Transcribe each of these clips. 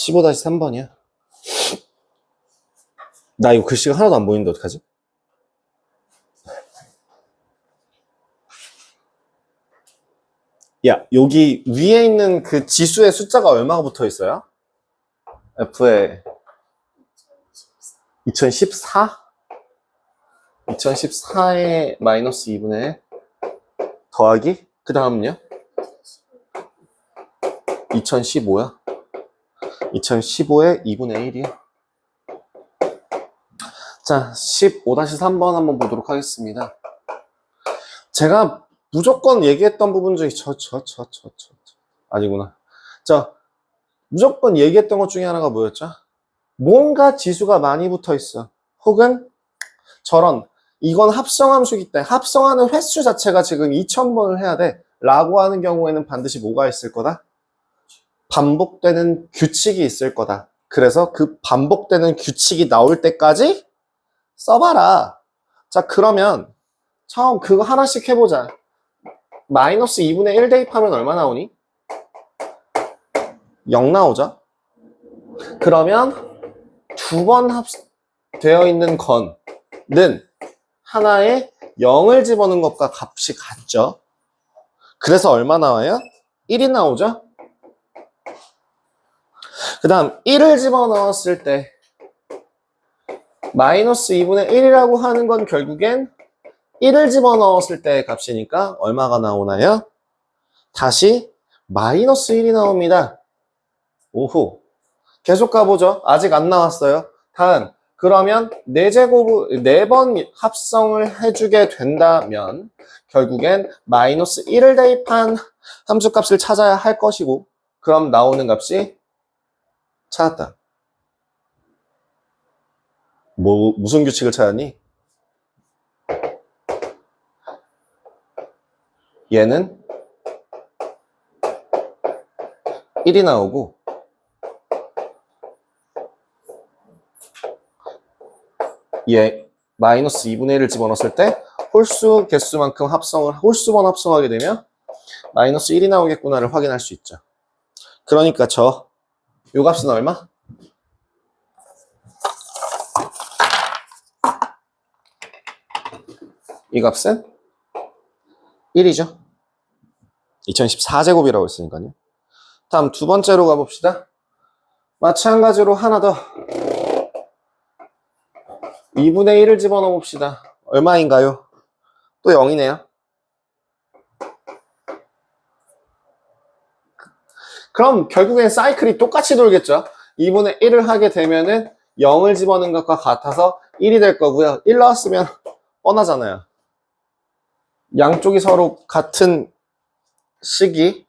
15-3번이야. 나 이거 글씨가 하나도 안 보이는데 어떡하지? 야, 여기 위에 있는 그 지수의 숫자가 얼마가 붙어 있어요? F에 2014? 2014에 마이너스 2분의 더하기? 그 다음은요? 2015야? 2015에 2분의 1이야. 자, 15-3번 한번 보도록 하겠습니다. 제가 무조건 얘기했던 부분 중에 아니구나. 자, 무조건 얘기했던 것 중에 하나가 뭐였죠? 뭔가 지수가 많이 붙어 있어. 혹은 저런, 이건 합성함수기 때문에 합성하는 횟수 자체가 지금 2000번을 해야 돼 라고 하는 경우에는 반드시 뭐가 있을 거다? 반복되는 규칙이 있을 거다. 그래서 그 반복되는 규칙이 나올 때까지 써봐라. 자, 그러면 처음 그거 하나씩 해보자. 마이너스 2분의 1 대입하면 얼마 나오니? 0 나오죠? 그러면 두 번 되어 있는 건은 하나에 0을 집어넣은 것과 값이 같죠? 그래서 얼마 나와요? 1이 나오죠? 그 다음 1을 집어넣었을 때 마이너스 2분의 1이라고 하는 건 결국엔 1을 집어넣었을 때의 값이니까 얼마가 나오나요? 다시 마이너스 1이 나옵니다. 오호. 계속 가보죠. 아직 안 나왔어요. 다음. 그러면 4번 합성을 해주게 된다면 결국엔 마이너스 1을 대입한 함수값을 찾아야 할 것이고 그럼 나오는 값이 찾았다. 무슨 규칙을 찾았니? 얘는 1이 나오고 얘 마이너스 2분의 1을 집어넣었을 때 홀수 개수만큼 홀수번 합성하게 되면 마이너스 1이 나오겠구나를 확인할 수 있죠. 그러니까 요 값은 얼마? 이 값은 1이죠. 2014제곱이라고 했으니까요. 다음 두 번째로 가봅시다. 마찬가지로 하나 더 2분의 1을 집어넣어 봅시다. 얼마인가요? 또 0이네요. 그럼 결국엔 사이클이 똑같이 돌겠죠. 2분의 1을 하게 되면은 0을 집어넣은 것과 같아서 1이 될 거고요. 1 나왔으면 뻔하잖아요. 양쪽이 서로 같은 시기에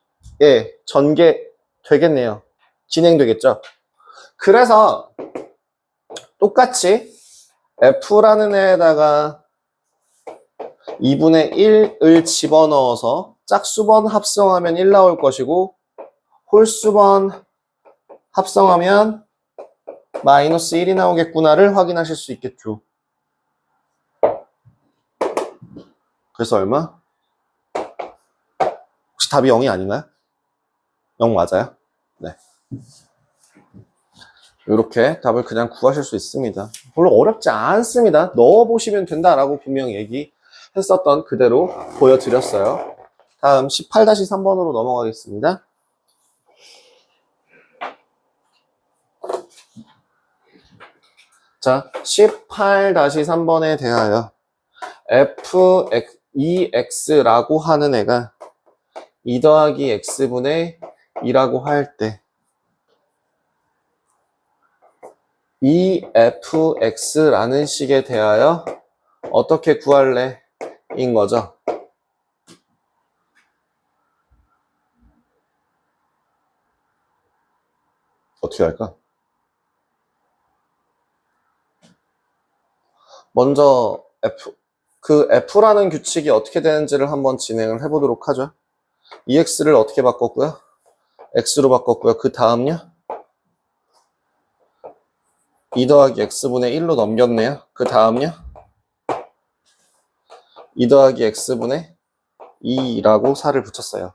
전개되겠네요. 진행되겠죠. 그래서 똑같이 F라는 애에다가 2분의 1을 집어넣어서 짝수번 합성하면 1 나올 것이고 홀수번 합성하면 마이너스 1이 나오겠구나를 확인하실 수 있겠죠. 그래서 얼마? 혹시 답이 0이 아닌가요? 0 맞아요? 네. 이렇게 답을 그냥 구하실 수 있습니다. 별로 어렵지 않습니다. 넣어보시면 된다라고 분명히 얘기했었던 그대로 보여드렸어요. 다음 18-3번으로 넘어가겠습니다. 자, 18-3번에 대하여 fex라고 하는 애가 2 더하기 x분의 2라고 할 때 이 fx라는 식에 대하여 어떻게 구할래? 인 거죠. 어떻게 할까? 먼저 f라는 규칙이 어떻게 되는지를 한번 진행을 해보도록 하죠. ex를 어떻게 바꿨고요? x로 바꿨고요. 그 다음요? 2 더하기 x분의 1로 넘겼네요. 그 다음요? 2 더하기 x분의 2라고 4를 붙였어요.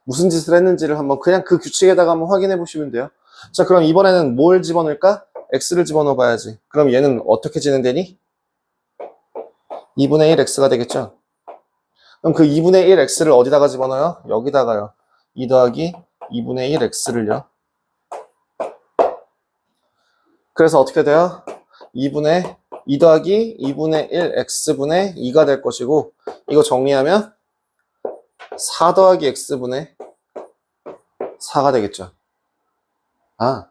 무슨 짓을 했는지를 한번 그냥 그 규칙에다가 한번 확인해 보시면 돼요. 자, 그럼 이번에는 뭘 집어넣을까? x를 집어넣어 봐야지. 그럼 얘는 어떻게 진행되니? 2분의 1x가 되겠죠? 그럼 그 2분의 1x를 어디다가 집어넣어요? 여기다가요. 2 더하기 2분의 1x를요. 그래서 어떻게 돼요? 2 더하기 2분의 1x분의 2가 될 것이고, 이거 정리하면 4 더하기 x분의 4가 되겠죠. 아,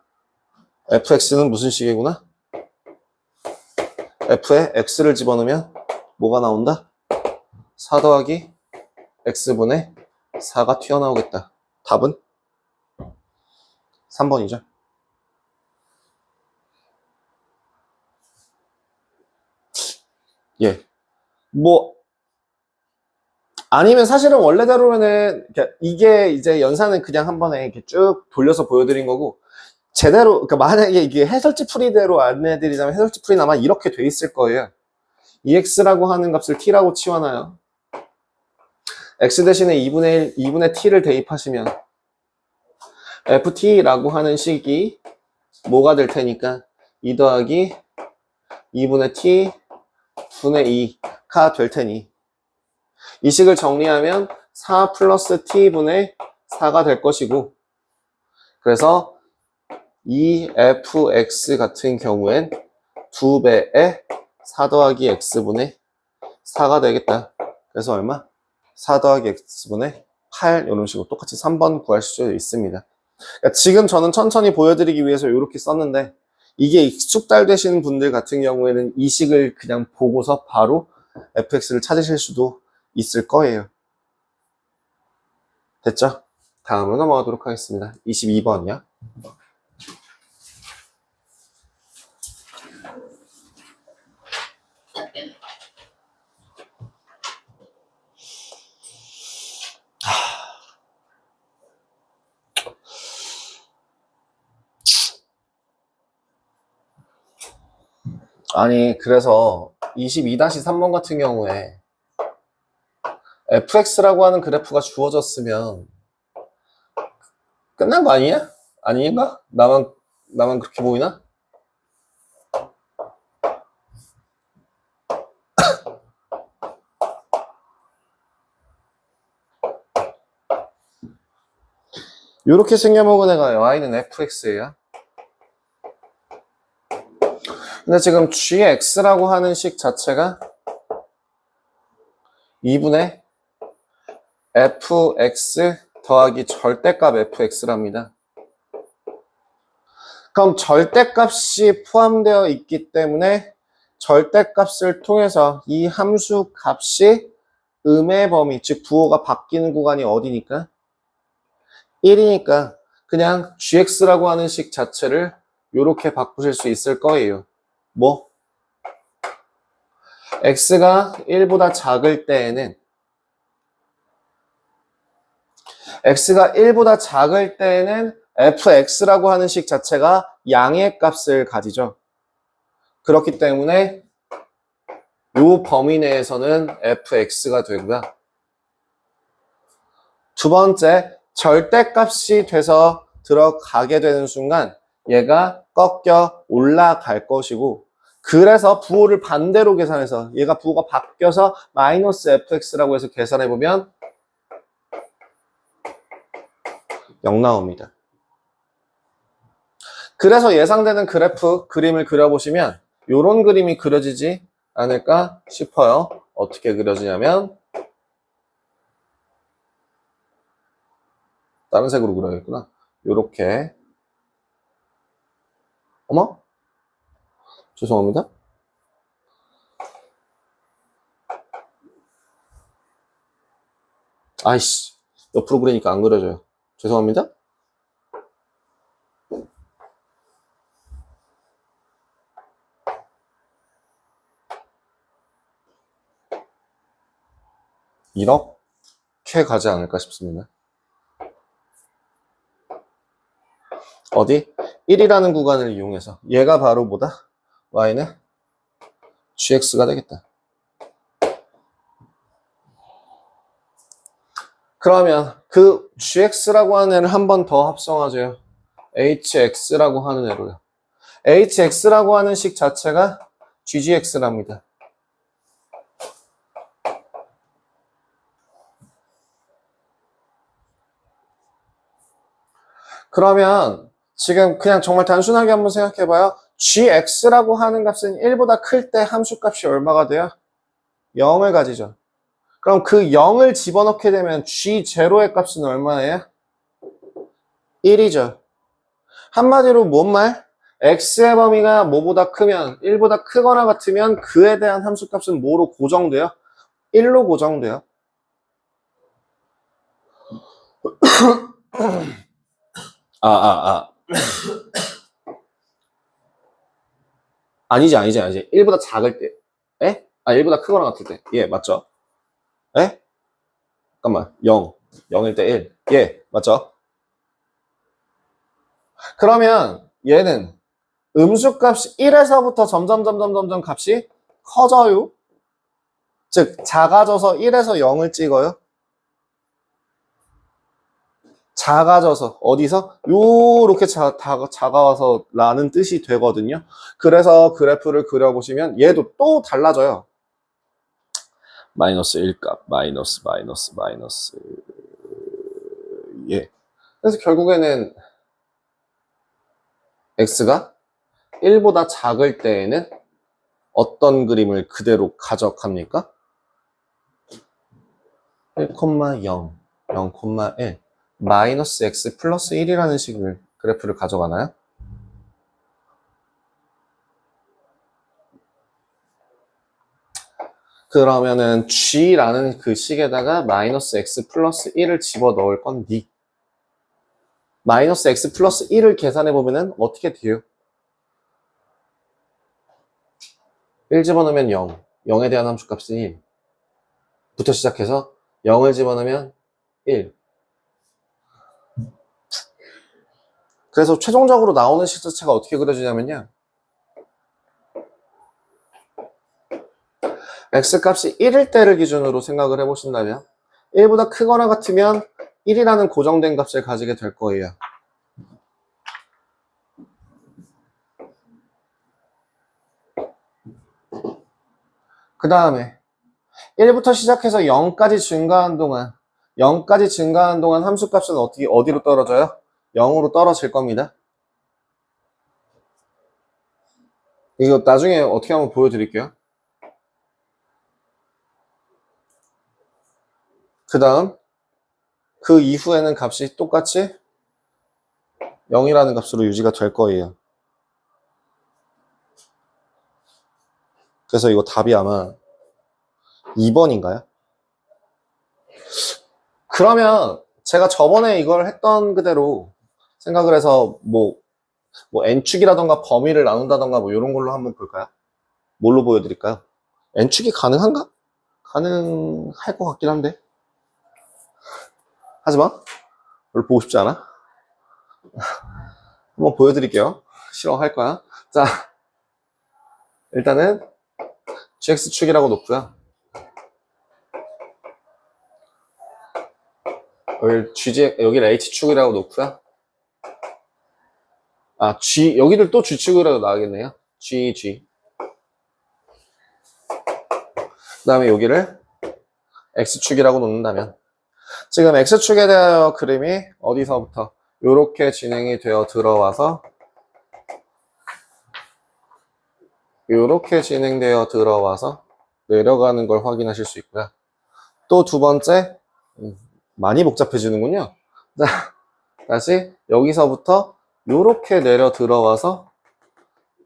fx는 무슨 식이구나? f에 x를 집어넣으면 뭐가 나온다? 4 더하기 x분의 4가 튀어나오겠다. 답은 3번이죠. 예. 뭐, 아니면 사실은 원래대로면은, 이게 이제 연산은 그냥 한 번에 이렇게 쭉 돌려서 보여드린 거고, 제대로, 그러니까 만약에 이게 해설지 풀이대로 안내해드리자면 해설지 풀이는 아마 이렇게 돼 있을 거예요. ex라고 하는 값을 t라고 치워놔요. x 대신에 2분의 t를 대입하시면 ft라고 하는 식이 뭐가 될 테니까 2 더하기 2분의 t 분의 2가 될 테니 이 식을 정리하면 4 플러스 t분의 4가 될 것이고, 그래서 이 fx 같은 경우엔 2배의 4 더하기 x분의 4가 되겠다. 그래서 얼마? 4 더하기 x분의 8, 이런 식으로 똑같이 3번 구할 수 있습니다. 그러니까 지금 저는 천천히 보여드리기 위해서 이렇게 썼는데, 이게 익숙달되시는 분들 같은 경우에는 이 식을 그냥 보고서 바로 fx를 찾으실 수도 있을 거예요. 됐죠? 다음으로 넘어가도록 하겠습니다. 22번이요. 아니, 그래서 22-3번 같은 경우에 fx라고 하는 그래프가 주어졌으면 끝난 거 아니야? 아닌가? 나만 그렇게 보이나? 요렇게 생겨먹은 애가 y는 fx예요. 근데 지금 gx라고 하는 식 자체가 2분의 fx 더하기 절대값 fx랍니다. 그럼 절대값이 포함되어 있기 때문에 절대값을 통해서 이 함수 값이 음의 범위, 즉 부호가 바뀌는 구간이 어디니까? 1이니까 그냥 gx라고 하는 식 자체를 이렇게 바꾸실 수 있을 거예요. 뭐? x가 1보다 작을 때에는 fx라고 하는 식 자체가 양의 값을 가지죠. 그렇기 때문에 이 범위 내에서는 fx가 되고요. 두 번째, 절대값이 돼서 들어가게 되는 순간 얘가 꺾여 올라갈 것이고, 그래서 부호를 반대로 계산해서 얘가 부호가 바뀌어서 마이너스 fx라고 해서 계산해보면 0 나옵니다. 그래서 예상되는 그래프 그림을 그려보시면 이런 그림이 그려지지 않을까 싶어요. 어떻게 그려지냐면 다른 색으로 그려야겠구나. 요렇게. 어머? 죄송합니다. 아이씨, 옆으로 그리니까 안 그려져요. 죄송합니다. 이렇게 가지 않을까 싶습니다. 어디? 1이라는 구간을 이용해서 얘가 바로 뭐다? y는 gx가 되겠다. 그러면 그 gx라고 하는 애를 한 번 더 합성하죠. hx라고 하는 애로요. hx라고 하는 식 자체가 ggx랍니다. 그러면 지금 그냥 정말 단순하게 한번 생각해봐요. gx라고 하는 값은 1보다 클 때 함수값이 얼마가 돼요? 0을 가지죠. 그럼 그 0을 집어넣게 되면 g0의 값은 얼마예요? 1이죠. 한마디로 뭔 말? x의 범위가 뭐보다 크면 1보다 크거나 같으면 그에 대한 함수값은 뭐로 고정돼요? 1로 고정돼요. 아니지. 1보다 작을 때. 에? 1보다 크거나 같을 때. 예, 맞죠? 에? 잠깐만. 0. 0일 때 1. 예, 맞죠? 그러면 얘는 음수값이 1에서부터 점점 값이 커져요. 즉, 작아져서 1에서 0을 찍어요. 작아져서 어디서? 요렇게 작아와서 라는 뜻이 되거든요. 그래서 그래프를 그려보시면 얘도 또 달라져요. 마이너스 1값, 마이너스. 예. 그래서 결국에는 x가 1보다 작을 때에는 어떤 그림을 그대로 가져갑니까? 1,0, 0,1 마이너스 x 플러스 1이라는 식을 그래프를 가져가나요? 그러면은 g라는 그 식에다가 마이너스 x 플러스 1을 집어넣을 건디. 마이너스 x 플러스 1을 계산해보면은 어떻게 돼요? 1 집어넣으면 0, 0에 대한 함수값은 1 부터 시작해서 0을 집어넣으면 1. 그래서 최종적으로 나오는 식 자체가 어떻게 그려지냐면요, x값이 1일 때를 기준으로 생각을 해보신다면 1보다 크거나 같으면 1이라는 고정된 값을 가지게 될 거예요. 그 다음에 1부터 시작해서 0까지 증가한 동안 함수값은 어디로 떨어져요? 0으로 떨어질 겁니다. 이거 나중에 어떻게 한번 보여드릴게요. 그 다음 그 이후에는 값이 똑같이 0이라는 값으로 유지가 될 거예요. 그래서 이거 답이 아마 2번인가요? 그러면 제가 저번에 이걸 했던 그대로 생각을 해서 뭐 n축이라던가 범위를 나눈다던가 뭐 이런 걸로 한번 볼까요? 뭘로 보여드릴까요? n축이 가능한가? 가능할 것 같긴 한데, 하지만 별로 보고 싶지 않아. 한번 보여드릴게요. 싫어할 거야. 자, 일단은 gx축이라고 놓고요. 여기를 h축이라고 놓고요. 여기를 또 g축이라고 나가겠네요. g. 그 다음에 여기를 x축이라고 놓는다면, 지금 x축에 대하여 그림이 어디서부터 이렇게 진행이 되어 들어와서 이렇게 진행되어 들어와서 내려가는 걸 확인하실 수 있고요. 또 두 번째, 많이 복잡해지는군요. 자, 다시 여기서부터 이렇게 내려 들어와서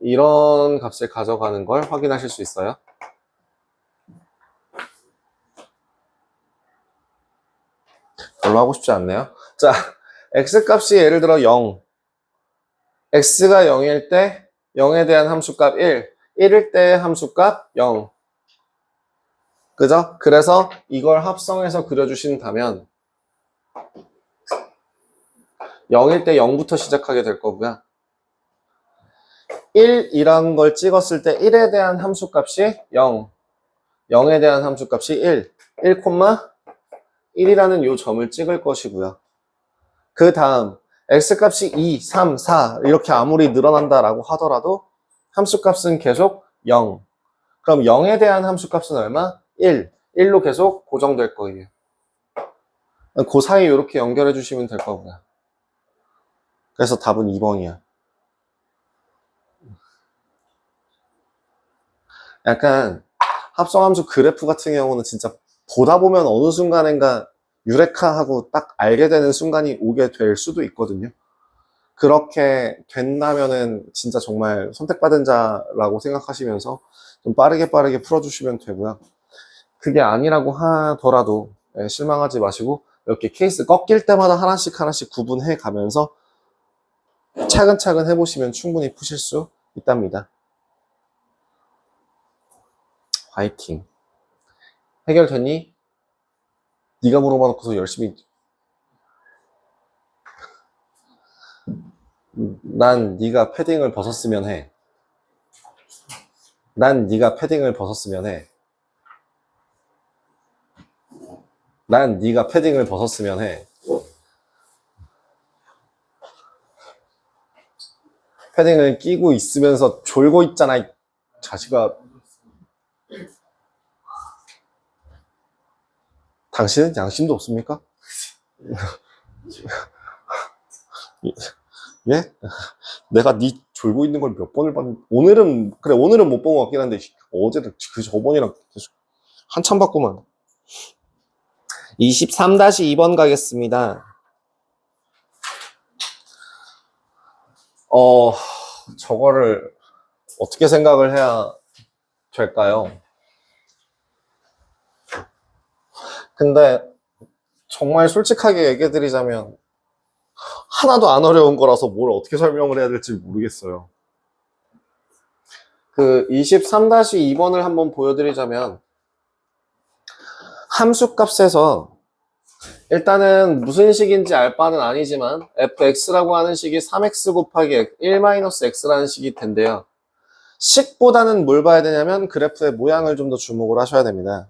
이런 값을 가져가는 걸 확인하실 수 있어요. 별로 하고 싶지 않네요. 자, x값이 예를 들어 0, x가 0일 때 0에 대한 함수값 1, 1일 때 함수값 0. 그죠? 그래서 이걸 합성해서 그려주신다면 0일 때 0부터 시작하게 될 거고요. 1이라는 걸 찍었을 때 1에 대한 함수값이 0, 0에 대한 함수값이 1, 1,1이라는 요 점을 찍을 것이고요. 그 다음 x값이 2, 3, 4 이렇게 아무리 늘어난다라고 하더라도 함수값은 계속 0. 그럼 0에 대한 함수값은 얼마? 1. 1로 계속 고정될 거예요. 그 사이 이렇게 연결해 주시면 될 거고요. 그래서 답은 2번이야. 약간 합성함수 그래프 같은 경우는 진짜 보다 보면 어느 순간인가 유레카하고 딱 알게 되는 순간이 오게 될 수도 있거든요. 그렇게 된다면은 진짜 정말 선택받은 자라고 생각하시면서 좀 빠르게 풀어주시면 되고요. 그게 아니라고 하더라도 실망하지 마시고 이렇게 케이스 꺾일 때마다 하나씩 구분해 가면서 차근차근 해보시면 충분히 푸실 수 있답니다. 화이팅. 해결됐니? 네가 물어봐 놓고서 열심히. 난 네가 패딩을 벗었으면 해. 난 네가 패딩을 벗었으면 해. 난 네가 패딩을 벗었으면 해. 패딩을 끼고 있으면서 졸고 있잖아, 이 자식아. 당신은 양심도 없습니까? 예? 내가 네 졸고 있는 걸 몇 번을 봤는데 오늘은 못 본 것 같긴 한데 어제도 그 저번이랑 계속 한참 봤구만. 23-2번 가겠습니다. 저거를 어떻게 생각을 해야 될까요? 근데 정말 솔직하게 얘기해드리자면 하나도 안 어려운 거라서 뭘 어떻게 설명을 해야 될지 모르겠어요. 그 23-2번을 한번 보여드리자면 함수값에서 일단은 무슨 식인지 알 바는 아니지만 fx라고 하는 식이 3x 곱하기 1-x라는 식이 된대요. 식보다는 뭘 봐야 되냐면 그래프의 모양을 좀 더 주목을 하셔야 됩니다.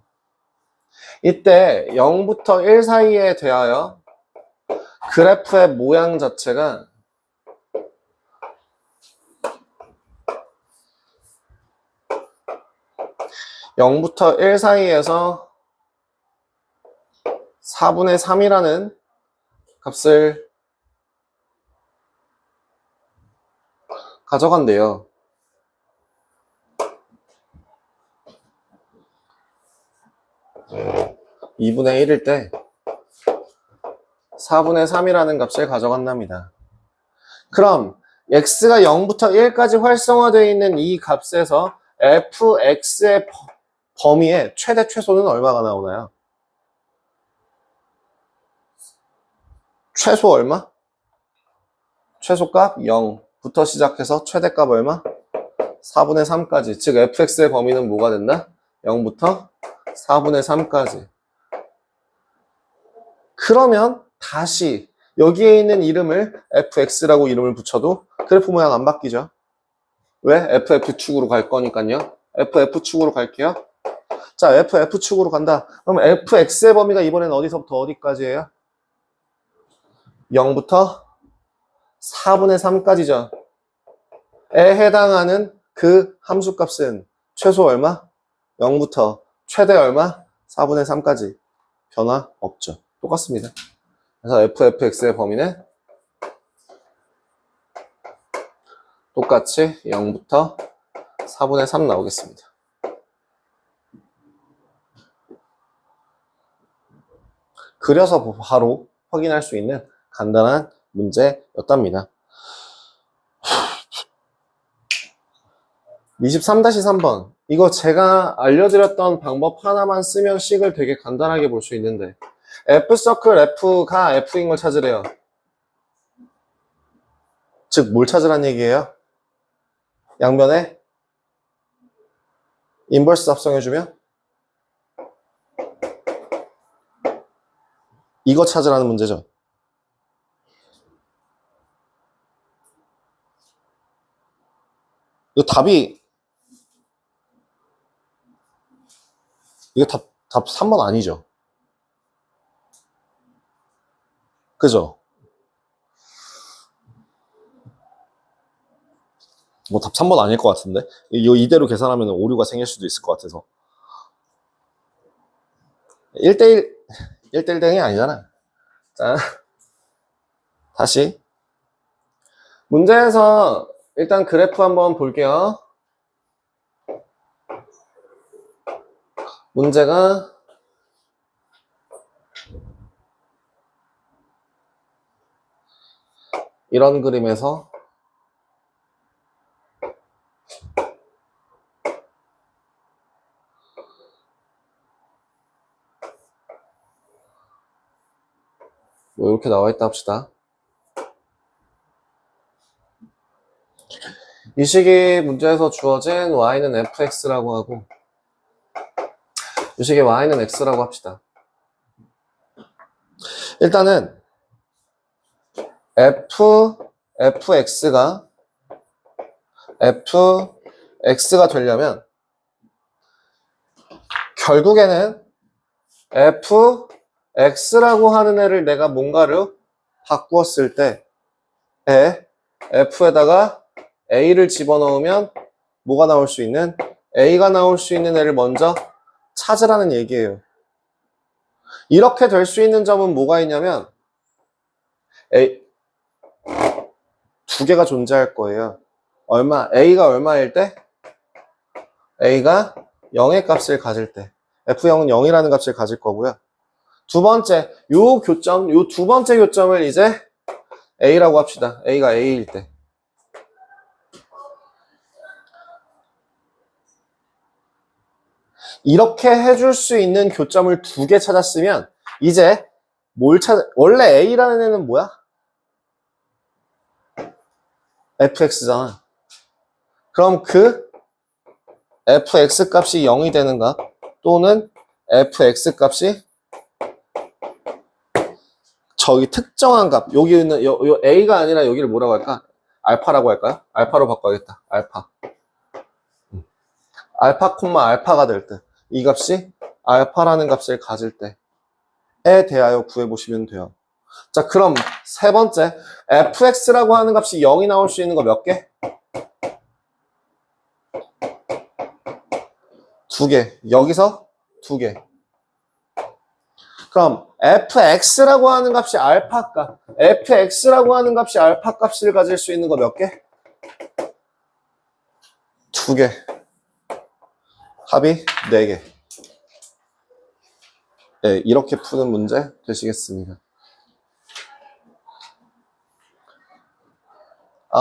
이때 0부터 1 사이에 대하여 그래프의 모양 자체가 (0부터 1) 사이에서 4분의 3이라는 값을 가져간대요. (2분의 1일) 때 4분의 3이라는 값을 가져간답니다. 그럼 x가 0부터 1까지 활성화되어 있는 이 값에서 fx의 범위의 최대 최소는 얼마가 나오나요? 최소 얼마? 최소값 0부터 시작해서 최대값 얼마? 4분의 3까지. 즉 fx의 범위는 뭐가 된다? 0부터 4분의 3까지. 그러면 다시 여기에 있는 이름을 fx라고 이름을 붙여도 그래프 모양 안 바뀌죠? 왜? ff축으로 갈 거니까요. ff축으로 갈게요. 자, ff축으로 간다. 그럼 fx의 범위가 이번엔 어디서부터 어디까지예요? 0부터 4분의 3까지죠. 에 해당하는 그 함수값은 최소 얼마? 0부터 최대 얼마? 4분의 3까지. 변화 없죠. 똑같습니다. 그래서 fx의 범위는 똑같이 0부터 4분의 3 나오겠습니다. 그려서 바로 확인할 수 있는 간단한 문제였답니다. 23-3번. 이거 제가 알려드렸던 방법 하나만 쓰면 식을 되게 간단하게 볼 수 있는데 F서클 F가 F인 걸 찾으래요. 즉 뭘 찾으란 얘기예요? 양변에 인버스 합성해주면 이거 찾으라는 문제죠. 이거 답이 이거 답 3번 아니죠? 그죠? 뭐 답 3번 아닐 것 같은데? 이대로 계산하면 오류가 생길 수도 있을 것 같아서. 1대1, 1대1 대응이 아니잖아. 자, 다시. 문제에서 일단 그래프 한번 볼게요. 문제가 이런 그림에서 뭐 이렇게 나와 있다 합시다. 이 식이 문제에서 주어진 y는 fx라고 하고 이 식의 y는 x라고 합시다. 일단은 fx가 되려면 결국에는 fx라고 하는 애를 내가 뭔가를 바꾸었을 때에 f에다가 a를 집어넣으면 뭐가 나올 수 있는? a가 나올 수 있는 애를 먼저 찾으라는 얘기예요. 이렇게 될 수 있는 점은 뭐가 있냐면 두 개가 존재할 거예요. a가 얼마일 때? a가 0의 값을 가질 때. f0은 0이라는 값을 가질 거고요. 두 번째, 요 두 번째 교점을 이제 a라고 합시다. a가 a일 때. 이렇게 해줄 수 있는 교점을 두 개 찾았으면 이제 원래 a라는 애는 뭐야? fx잖아. 그럼 그 fx 값이 0이 되는 값 또는 fx 값이 저기 특정한 값, 여기는 요 a가 아니라 여기를 뭐라고 할까? 알파라고 할까요? 알파로 바꿔야겠다. 알파 콤마 알파가 될 때 이 값이 알파라는 값을 가질 때에 대하여 구해보시면 돼요. 자, 그럼 세 번째 fx라고 하는 값이 0이 나올 수 있는 거 몇 개? 두 개. 여기서 두 개. 그럼 fx라고 하는 값이 알파 값, fx라고 하는 값이 알파 값을 가질 수 있는 거 몇 개? 두 개. 합이 4개. 네, 이렇게 푸는 문제 되시겠습니다.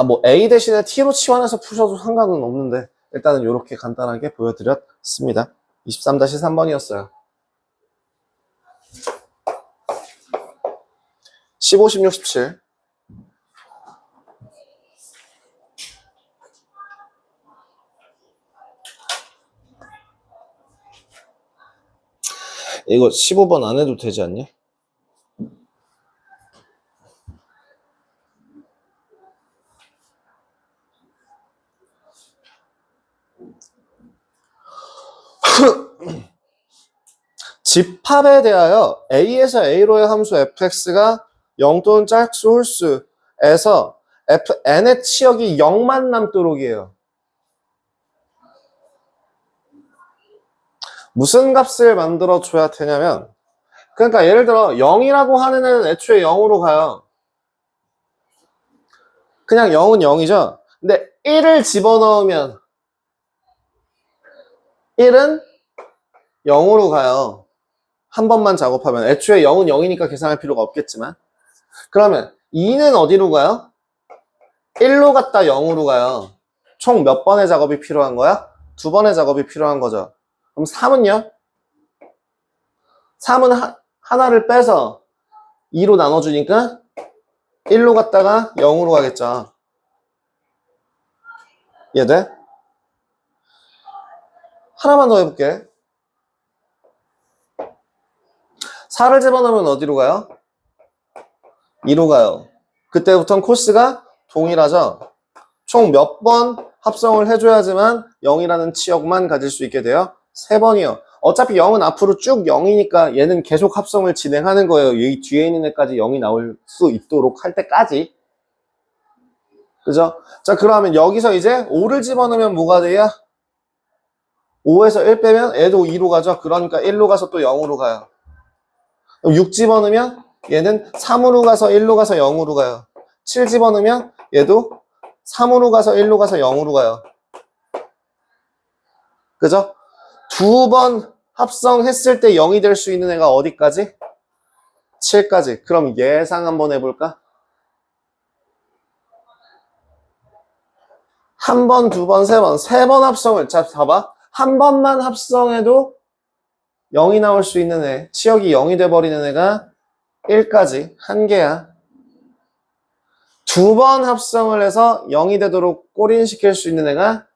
뭐 A 대신에 T로 치환해서 푸셔도 상관은 없는데 일단은 이렇게 간단하게 보여드렸습니다. 23-3번이었어요. 15, 16, 17. 이거 15번 안 해도 되지 않니? 집합에 대하여 A에서 A로의 함수 fx가 0 또는 짝수 홀수에서 n의 치역이 0만 남도록이에요. 무슨 값을 만들어 줘야 되냐면 그러니까 예를 들어 0이라고 하는 애는 애초에 0으로 가요. 그냥 0은 0이죠. 근데 1을 집어넣으면 1은 0으로 가요. 한 번만 작업하면 애초에 0은 0이니까 계산할 필요가 없겠지만 그러면 2는 어디로 가요? 1로 갔다 0으로 가요. 총 몇 번의 작업이 필요한 거야? 2번의 작업이 필요한 거죠. 그럼 3은요? 3은 하나를 빼서 2로 나눠주니까 1로 갔다가 0으로 가겠죠. 이해돼? 하나만 더 해볼게. 4를 집어넣으면 어디로 가요? 2로 가요. 그때부터는 코스가 동일하죠. 총 몇 번 합성을 해줘야지만 0이라는 치역만 가질 수 있게 돼요? 3번이요. 어차피 0은 앞으로 쭉 0이니까 얘는 계속 합성을 진행하는 거예요. 이 뒤에 있는 애까지 0이 나올 수 있도록 할 때까지. 그죠? 자, 그러면 여기서 이제 5를 집어넣으면 뭐가 돼요? 5에서 1 빼면 얘도 2로 가죠? 그러니까 1로 가서 또 0으로 가요. 6 집어넣으면 얘는 3으로 가서 1로 가서 0으로 가요. 7 집어넣으면 얘도 3으로 가서 1로 가서 0으로 가요. 그죠? 두 번 합성했을 때 0이 될 수 있는 애가 어디까지? 7까지. 그럼 예상 한번 해볼까? 한 번, 두 번, 세 번, 세 번 합성을, 자, 봐봐. 한 번만 합성해도 0이 나올 수 있는 애, 치역이 0이 돼버리는 애가 1까지, 한 개야. 두 번 합성을 해서 0이 되도록 꼬린시킬 수 있는 애가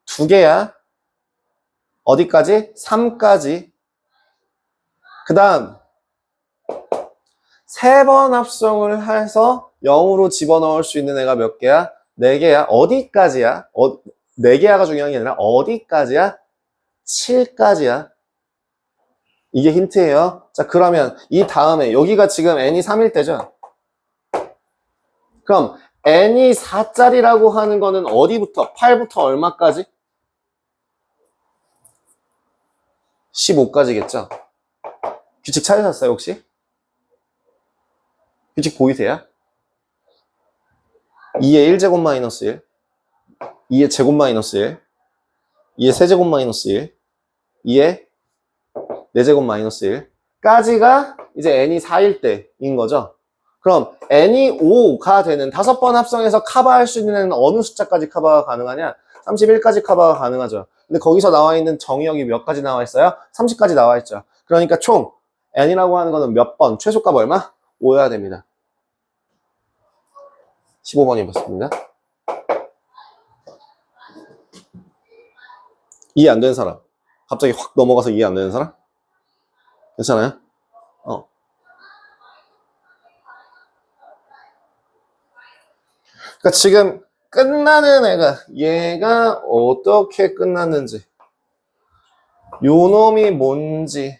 두 개야. 어디까지? 3까지. 그 다음, 세 번 합성을 해서 0으로 집어넣을 수 있는 애가 몇 개야? 4개야. 어디까지야? 4개야가 중요한 게 아니라 어디까지야? 7까지야. 이게 힌트예요. 자, 그러면 이 다음에 여기가 지금 n이 3일 때죠? 그럼 n이 4짜리라고 하는 거는 어디부터? 8부터 얼마까지? 15까지겠죠? 규칙 찾으셨어요, 혹시? 규칙 보이세요? 2의 1제곱 마이너스 1, 2의 제곱 마이너스 1, 2의 세제곱 마이너스 1, 2의 4제곱 마이너스 1까지가 이제 n이 4일 때인 거죠. 그럼 n이 5가 되는 5번 합성해서 커버할 수 있는 애는 어느 숫자까지 커버가 가능하냐? 31까지 커버가 가능하죠. 근데 거기서 나와 있는 정의역이 몇 가지 나와 있어요? 30까지 나와 있죠. 그러니까 총 n이라고 하는 거는 몇 번? 최소값 얼마? 5여야 됩니다. 15번이 맞습니다. 이해 안 되는 사람? 갑자기 확 넘어가서 이해 안 되는 사람? 괜찮아요? 그러니까 지금 끝나는 애가 얘가 어떻게 끝났는지 요 놈이 뭔지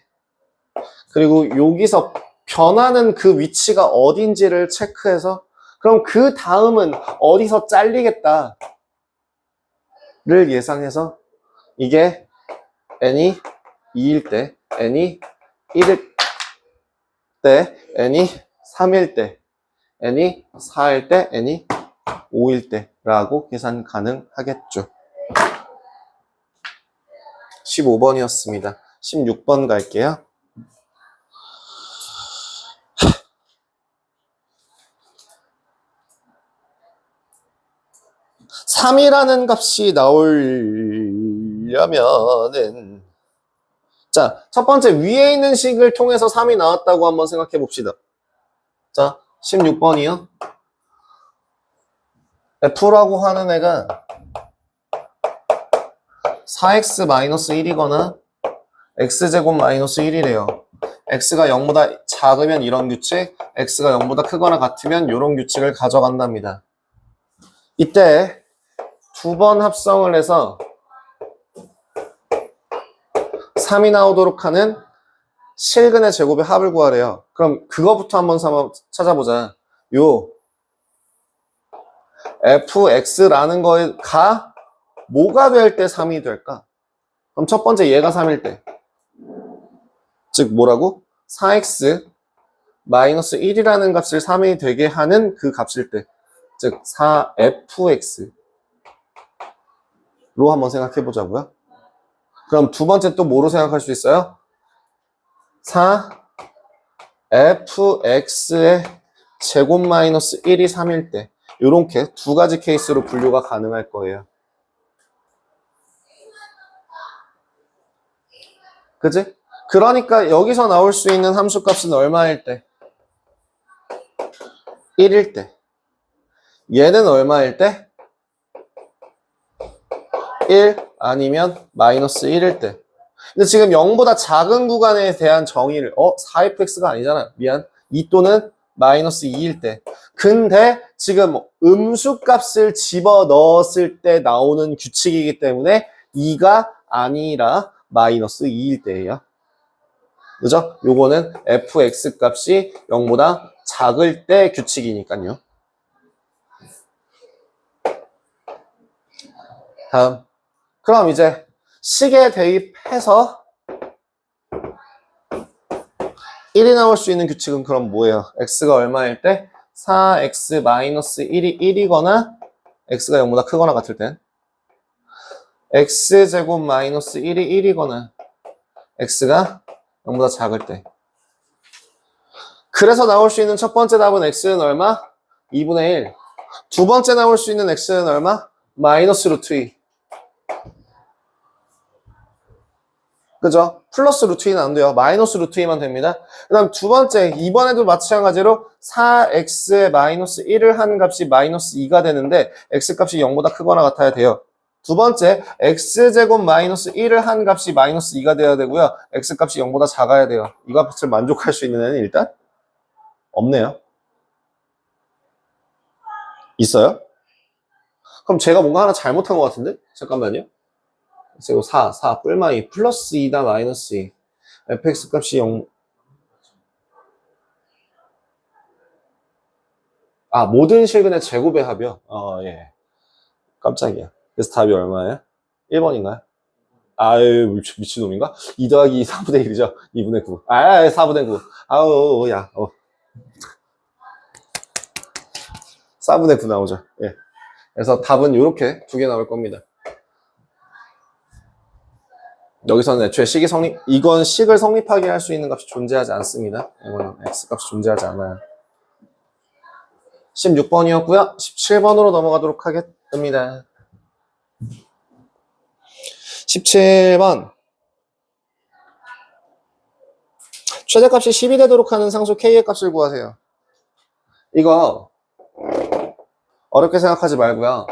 그리고 여기서 변하는 그 위치가 어딘지를 체크해서 그럼 그 다음은 어디서 잘리겠다를 예상해서 이게 n이 2일 때, n이 1일 때, n이 3일 때, n이 4일 때, n이 5일 때라고 계산 가능하겠죠. 15번이었습니다. 16번 갈게요. 3이라는 값이 나오려면은 자, 첫 번째 위에 있는 식을 통해서 3이 나왔다고 한번 생각해 봅시다. 자, 16번이요. F라고 하는 애가 4x-1이거나 x제곱 마이너스 1이래요. x가 0보다 작으면 이런 규칙, x가 0보다 크거나 같으면 이런 규칙을 가져간답니다. 이때 두 번 합성을 해서 3이 나오도록 하는 실근의 제곱의 합을 구하래요. 그럼 그거부터 한번 찾아보자. 요 fx라는 거가 뭐가 될 때 3이 될까? 그럼 첫 번째 얘가 3일 때. 즉 뭐라고? 4x 마이너스 1이라는 값을 3이 되게 하는 그 값일 때. 즉 4fx로 한번 생각해 보자고요. 그럼 두 번째 또 뭐로 생각할 수 있어요? 4fx의 제곱 마이너스 1이 3일 때. 요렇게 두 가지 케이스로 분류가 가능할 거예요. 그지? 그러니까 여기서 나올 수 있는 함수값은 얼마일 때? 1일 때. 얘는 얼마일 때? 1 아니면 마이너스 1일 때. 근데 지금 0보다 작은 구간에 대한 정의를 4fx가 아니잖아. 미안. 2 또는 마이너스 2일 때. 근데 지금 음수값을 집어넣었을 때 나오는 규칙이기 때문에 2가 아니라 마이너스 2일 때예요. 그죠? 요거는 fx 값이 0보다 작을 때 규칙이니까요. 다음. 그럼 이제 식에 대입해서 1이 나올 수 있는 규칙은 그럼 뭐예요? x가 얼마일 때? 4x-1이 1이거나 x가 0보다 크거나 같을 땐 x제곱 마이너스 1이 1이거나 x가 0보다 작을 때. 그래서 나올 수 있는 첫 번째 답은 x는 얼마? 2분의 1. 두 번째 나올 수 있는 x는 얼마? 마이너스 루트 2. 그죠? 플러스 루트 2는 안 돼요. 마이너스 루트 2만 됩니다. 그 다음 두 번째, 이번에도 마찬가지로 4x에 마이너스 1을 하는 값이 마이너스 2가 되는데 x값이 0보다 크거나 같아야 돼요. 두 번째, x제곱 마이너스 1을 한 값이 마이너스 2가 돼야 되고요. x값이 0보다 작아야 돼요. 이 값을 만족할 수 있는 애는 일단 없네요. 있어요? 그럼 제가 뭔가 하나 잘못한 것 같은데? 잠깐만요. 그리고 4 뿔마이 플러스 2다 마이너스 2 fx 값이 0. 아, 모든 실근의 제곱의 합이요? 예. 깜짝이야. 그래서 답이 얼마예요? 1번인가요? 아유, 미친놈인가? 2 더하기 4분의 1이죠? 2분의 9. 4분의 9. 아우, 야. 4분의 9 나오죠. 예. 그래서 답은 이렇게 두 개 나올 겁니다. 여기서는 애초에 식이 이건 식을 성립하게 할 수 있는 값이 존재하지 않습니다. 이거는 x값이 존재하지 않아요. 16번이었고요. 17번으로 넘어가도록 하겠습니다. 17번. 최대값이 10이 되도록 하는 상수 k의 값을 구하세요. 이거 어렵게 생각하지 말고요.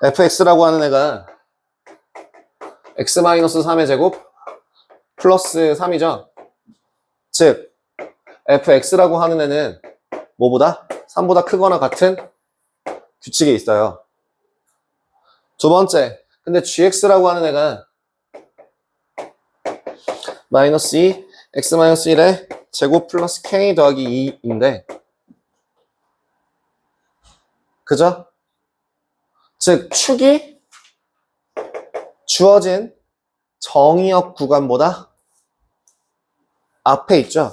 fx라고 하는 애가 x-3의 제곱 플러스 3이죠. 즉 fx라고 하는 애는 뭐보다? 3보다 크거나 같은 규칙이 있어요. 두 번째, 근데 gx라고 하는 애가 마이너스 2, x-1의 제곱 플러스 k 더하기 2인데 그죠? 즉 축이 주어진 정의역 구간보다 앞에 있죠.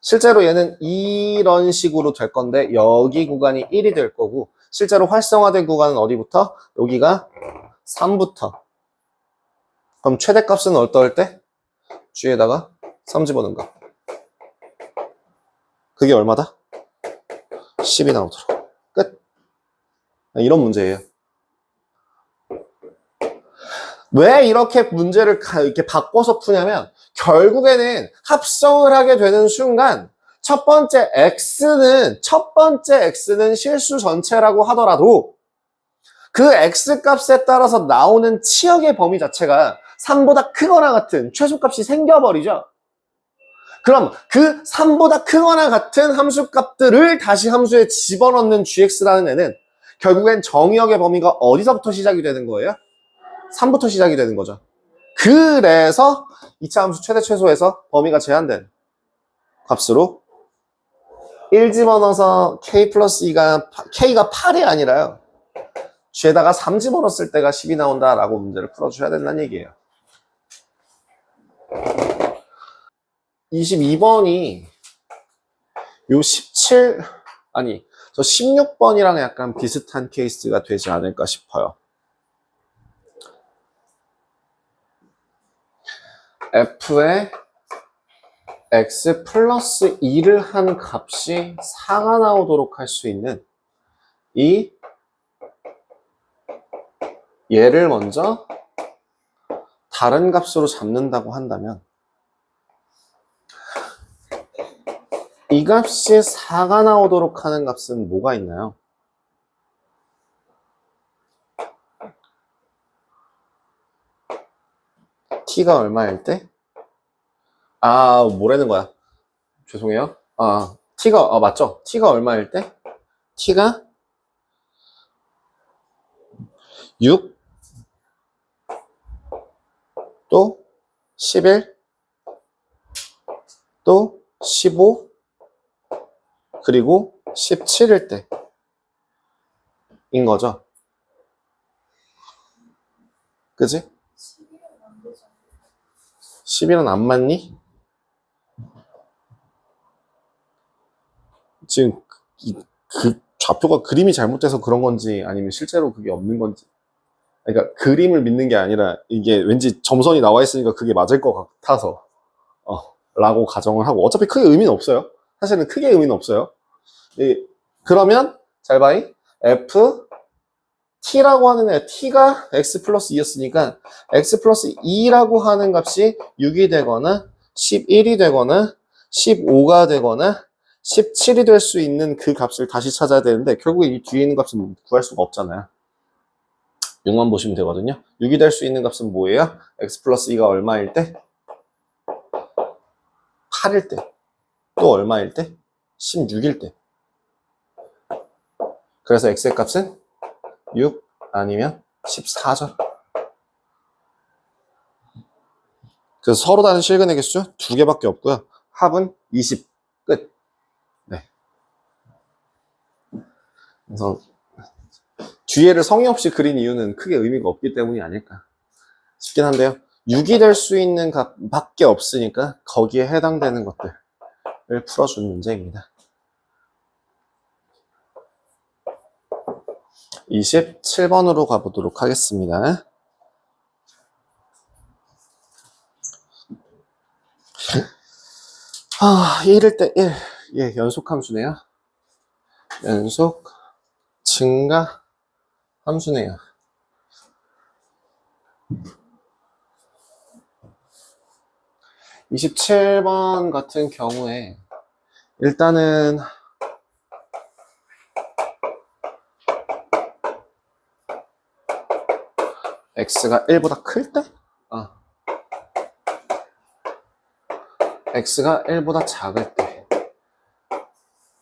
실제로 얘는 이런 식으로 될 건데 여기 구간이 1이 될 거고 실제로 활성화된 구간은 어디부터? 여기가 3부터. 그럼 최대값은 어떨 때? G에다가 3 집어넣는 거. 그게 얼마다? 10이 나오도록. 끝. 이런 문제예요. 왜 이렇게 문제를 이렇게 바꿔서 푸냐면 결국에는 합성을 하게 되는 순간 첫 번째 x는 실수 전체라고 하더라도 그 x값에 따라서 나오는 치역의 범위 자체가 3보다 크거나 같은 최소값이 생겨버리죠. 그럼 그 3보다 크거나 같은 함수값들을 다시 함수에 집어넣는 gx라는 애는 결국엔 정의역의 범위가 어디서부터 시작이 되는 거예요? 3부터 시작이 되는 거죠. 그래서 2차 함수 최대 최소에서 범위가 제한된 값으로 1 집어넣어서 k 플러스 2가 k가 8이 아니라요. g에다가 3 집어넣었을 때가 10이 나온다라고 문제를 풀어줘야 된다는 얘기예요. 22번이 요 16번이랑 약간 비슷한 케이스가 되지 않을까 싶어요. f에 x 플러스 2를 한 값이 4가 나오도록 할 수 있는 이 얘를 먼저 다른 값으로 잡는다고 한다면 이 값이 4가 나오도록 하는 값은 뭐가 있나요? t가 얼마일 때? 뭐라는 거야? 죄송해요. t가, 맞죠? t가 얼마일 때? t가 6, 또 11, 또 15, 그리고 17일 때인 거죠. 그지? 11은 안 맞니? 지금 그 좌표가 그림이 잘못돼서 그런 건지 아니면 실제로 그게 없는 건지. 그러니까 그림을 믿는 게 아니라 이게 왠지 점선이 나와 있으니까 그게 맞을 것 같아서 라고 가정을 하고, 어차피 크게 의미는 없어요. 사실은 크게 의미는 없어요. 그러면 잘 봐이. f t라고 하는 애, t가 x 플러스 2였으니까 x 플러스 2라고 하는 값이 6이 되거나 11이 되거나 15가 되거나 17이 될 수 있는 그 값을 다시 찾아야 되는데, 결국 이 뒤에 있는 값은 구할 수가 없잖아요. 6만 보시면 되거든요. 6이 될 수 있는 값은 뭐예요? x 플러스 2가 얼마일 때? 8일 때. 또 얼마일 때? 16일 때. 그래서 x의 값은 6 아니면 14죠. 그래서 서로 다른 실근의 개수 2개밖에 없고요. 합은 20. 끝. 네. 그래서 뒤에를 성의 없이 그린 이유는 크게 의미가 없기 때문이 아닐까 싶긴 한데요. 6이 될 수 있는 값밖에 없으니까 거기에 해당되는 것들을 풀어주는 문제입니다. 27번으로 가보도록 하겠습니다. 아, 1일 때 1. 예, 연속 함수네요. 연속 증가 함수네요. (27번) 같은 경우에 일단은 x가 1보다 클 때? x가 1보다 작을 때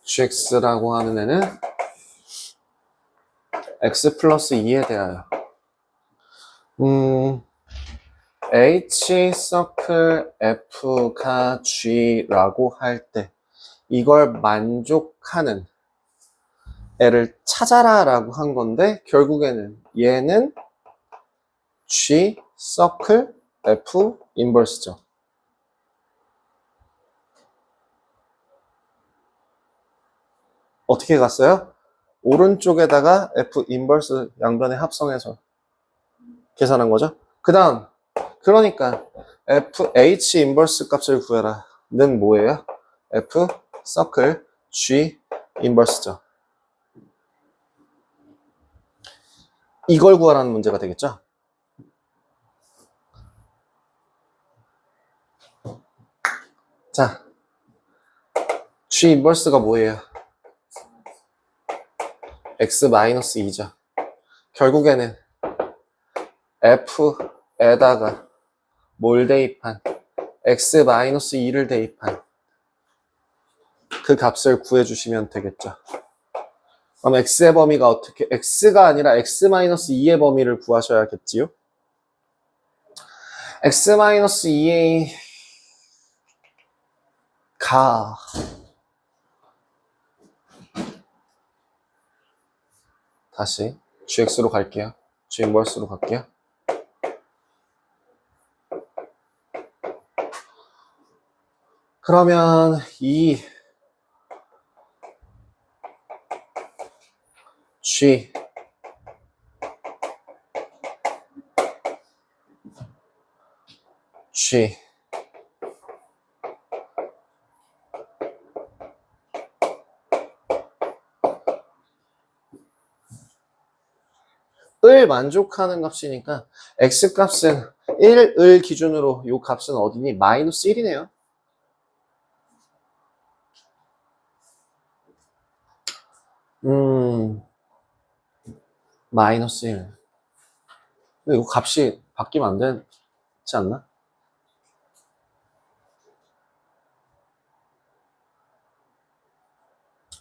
gx라고 하는 애는 x 플러스 2에 대하여 h 서클 f가 g라고 할 때 이걸 만족하는 애를 찾아라 라고 한 건데, 결국에는 얘는 g 서클 f 인버스죠. 어떻게 갔어요? 오른쪽에다가 f 인버스 양변에 합성해서 계산한 거죠. 그 다음, 그러니까 f h 인버스 값을 구해라 는 뭐예요? f 서클 g 인버스죠. 이걸 구하라는 문제가 되겠죠. 자, g 인버스가 뭐예요? x-2죠. 결국에는 f에다가 뭘 대입한? x-2를 대입한 그 값을 구해주시면 되겠죠. 그럼 x의 범위가 어떻게, x가 아니라 x-2의 범위를 구하셔야겠지요. x-2의 가 다시 gx로 갈게요. g 인버스로 갈게요. 그러면 이 g 을 만족하는 값이니까 x 값은 1을 기준으로 이 값은 어디니? 마이너스 1이네요. 마이너스 1. 근데 이 값이 바뀌면 안 되지 않나?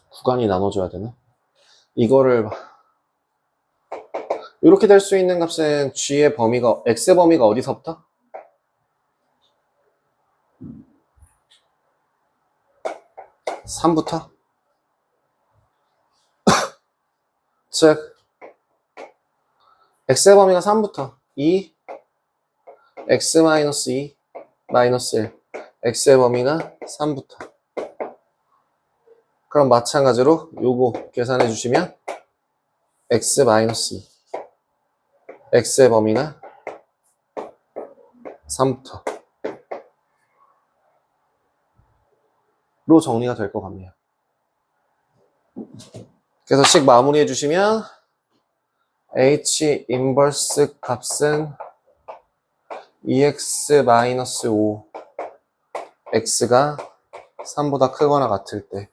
구간이 나눠져야 되나? 이거를 이렇게 될 수 있는 값은 g의 범위가, x의 범위가 어디서부터? (3부터) 즉 x의 범위가 3부터 2, x-2 마이너스 1 x의 범위가 3부터 그럼 마찬가지로 요거 계산해 주시면 x-2 x의 범위가 3부터 로 정리가 될 것 같네요. 그래서 식 마무리해 주시면 h 인버스 값은 2x-5 x가 3보다 크거나 같을 때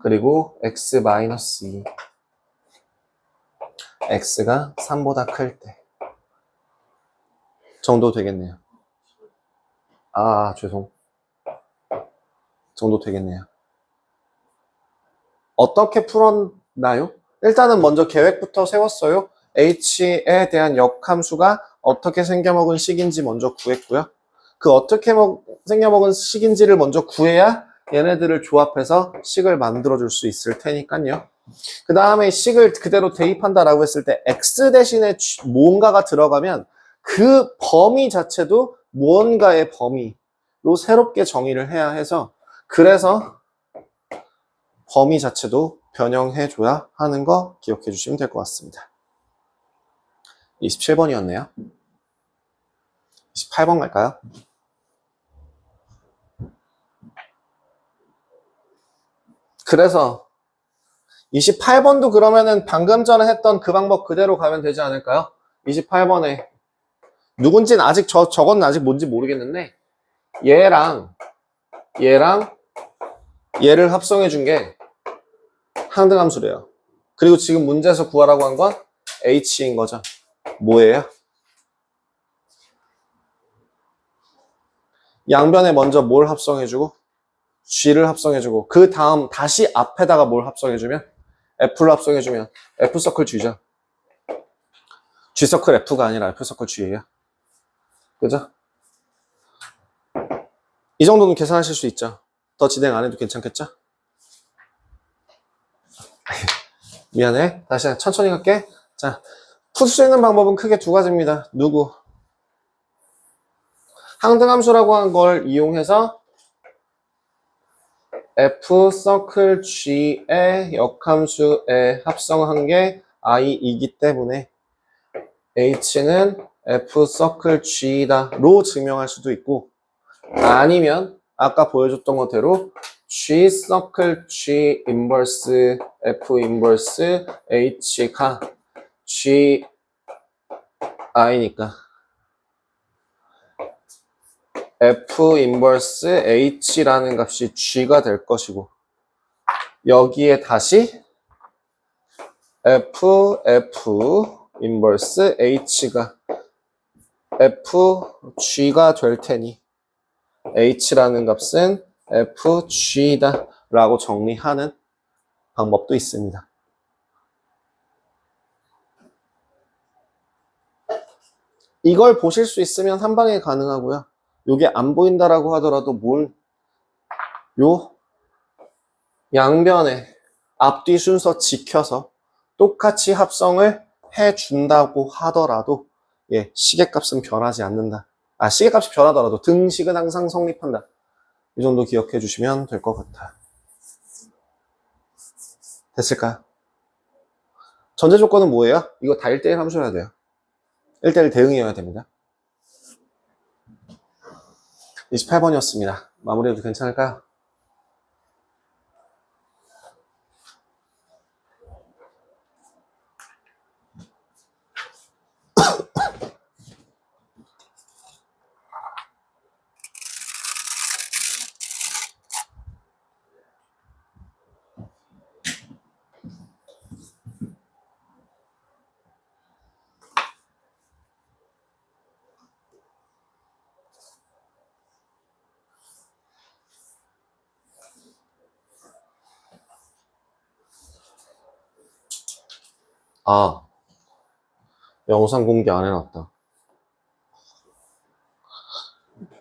그리고 x-2 x가 3보다 클 때 정도 되겠네요. 죄송. 정도 되겠네요. 어떻게 풀었나요? 일단은 먼저 계획부터 세웠어요. h에 대한 역함수가 어떻게 생겨먹은 식인지 먼저 구했고요. 그 어떻게 생겨먹은 식인지를 먼저 구해야 얘네들을 조합해서 식을 만들어줄 수 있을 테니까요. 그 다음에 식을 그대로 대입한다라고 했을 때 x 대신에 무언가가 들어가면 그 범위 자체도 무언가의 범위로 새롭게 정의를 해야 해서 그래서 범위 자체도 변형해줘야 하는 거 기억해 주시면 될 것 같습니다. 27번이었네요. 28번 갈까요? 그래서 28번도 그러면은 방금 전에 했던 그 방법 그대로 가면 되지 않을까요? 28번에 누군지는 아직 저건 아직 뭔지 모르겠는데 얘랑 얘를 합성해 준 게 항등함수래요. 그리고 지금 문제에서 구하라고 한 건 h인 거죠. 뭐예요? 양변에 먼저 뭘 합성해주고 g를 합성해주고 그 다음 다시 앞에다가 뭘 합성해주면 f를 합성해주면 f서클 g죠. g서클 f가 아니라 f서클 g예요. 그죠? 이 정도는 계산하실 수 있죠. 더 진행 안 해도 괜찮겠죠? 미안해. 다시 천천히 갈게. 자, 풀 수 있는 방법은 크게 두 가지입니다. 누구? 항등함수라고 한 걸 이용해서 f 서클 g의 역함수에 합성한 게 i이기 때문에 h는 f 서클 g다 로 증명할 수도 있고 아니면 아까 보여줬던 것대로 g 서클 g 인버스 f 인버스 h가 g i니까 f 인버스 h라는 값이 g가 될 것이고 여기에 다시 f 인버스 h가 fg가 될 테니 h라는 값은 fg다 라고 정리하는 방법도 있습니다. 이걸 보실 수 있으면 한 방에 가능하고요. 요게 안 보인다라고 하더라도 요 양변에 앞뒤 순서 지켜서 똑같이 합성을 해준다고 하더라도 시계값은 변하지 않는다. 시계값이 변하더라도 등식은 항상 성립한다. 이 정도 기억해 주시면 될 것 같아요. 됐을까요? 전제 조건은 뭐예요? 이거 다 1대1 함수여야 돼요. 1대1 대응이어야 됩니다. 28번이었습니다. 마무리해도 괜찮을까요? 영상 공개 안 해놨다.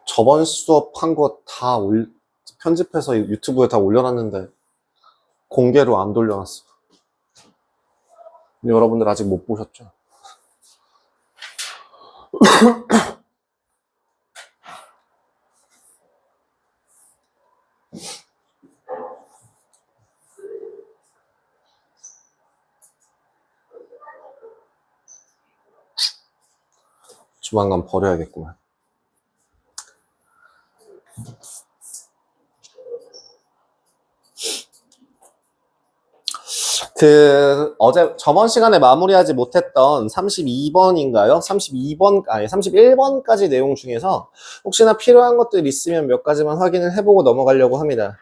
저번 수업 한 거 다 편집해서 유튜브에 다 올려놨는데 공개로 안 돌려놨어. 여러분들 아직 못 보셨죠? 조만간 버려야겠구만. 저번 시간에 마무리하지 못했던 32번인가요? 31번까지 내용 중에서 혹시나 필요한 것들 있으면 몇 가지만 확인을 해보고 넘어가려고 합니다.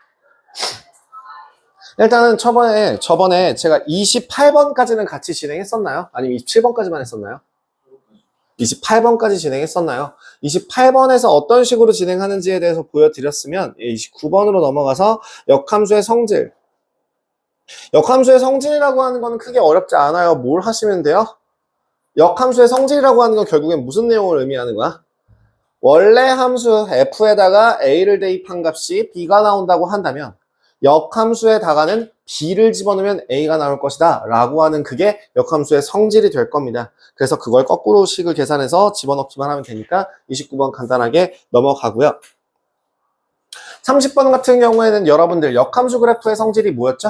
일단은 저번에 제가 28번까지는 같이 진행했었나요? 아니면 27번까지만 했었나요? 28번까지 진행했었나요? 28번에서 어떤 식으로 진행하는지에 대해서 보여드렸으면 29번으로 넘어가서 역함수의 성질. 역함수의 성질이라고 하는 거는 크게 어렵지 않아요. 뭘 하시면 돼요? 역함수의 성질이라고 하는 건 결국엔 무슨 내용을 의미하는 거야? 원래 함수 f에다가 a를 대입한 값이 b가 나온다고 한다면 역함수에다가는 b를 집어넣으면 a가 나올 것이다 라고 하는 그게 역함수의 성질이 될 겁니다. 그래서 그걸 거꾸로 식을 계산해서 집어넣기만 하면 되니까 29번 간단하게 넘어가고요. 30번 같은 경우에는 여러분들 역함수 그래프의 성질이 뭐였죠?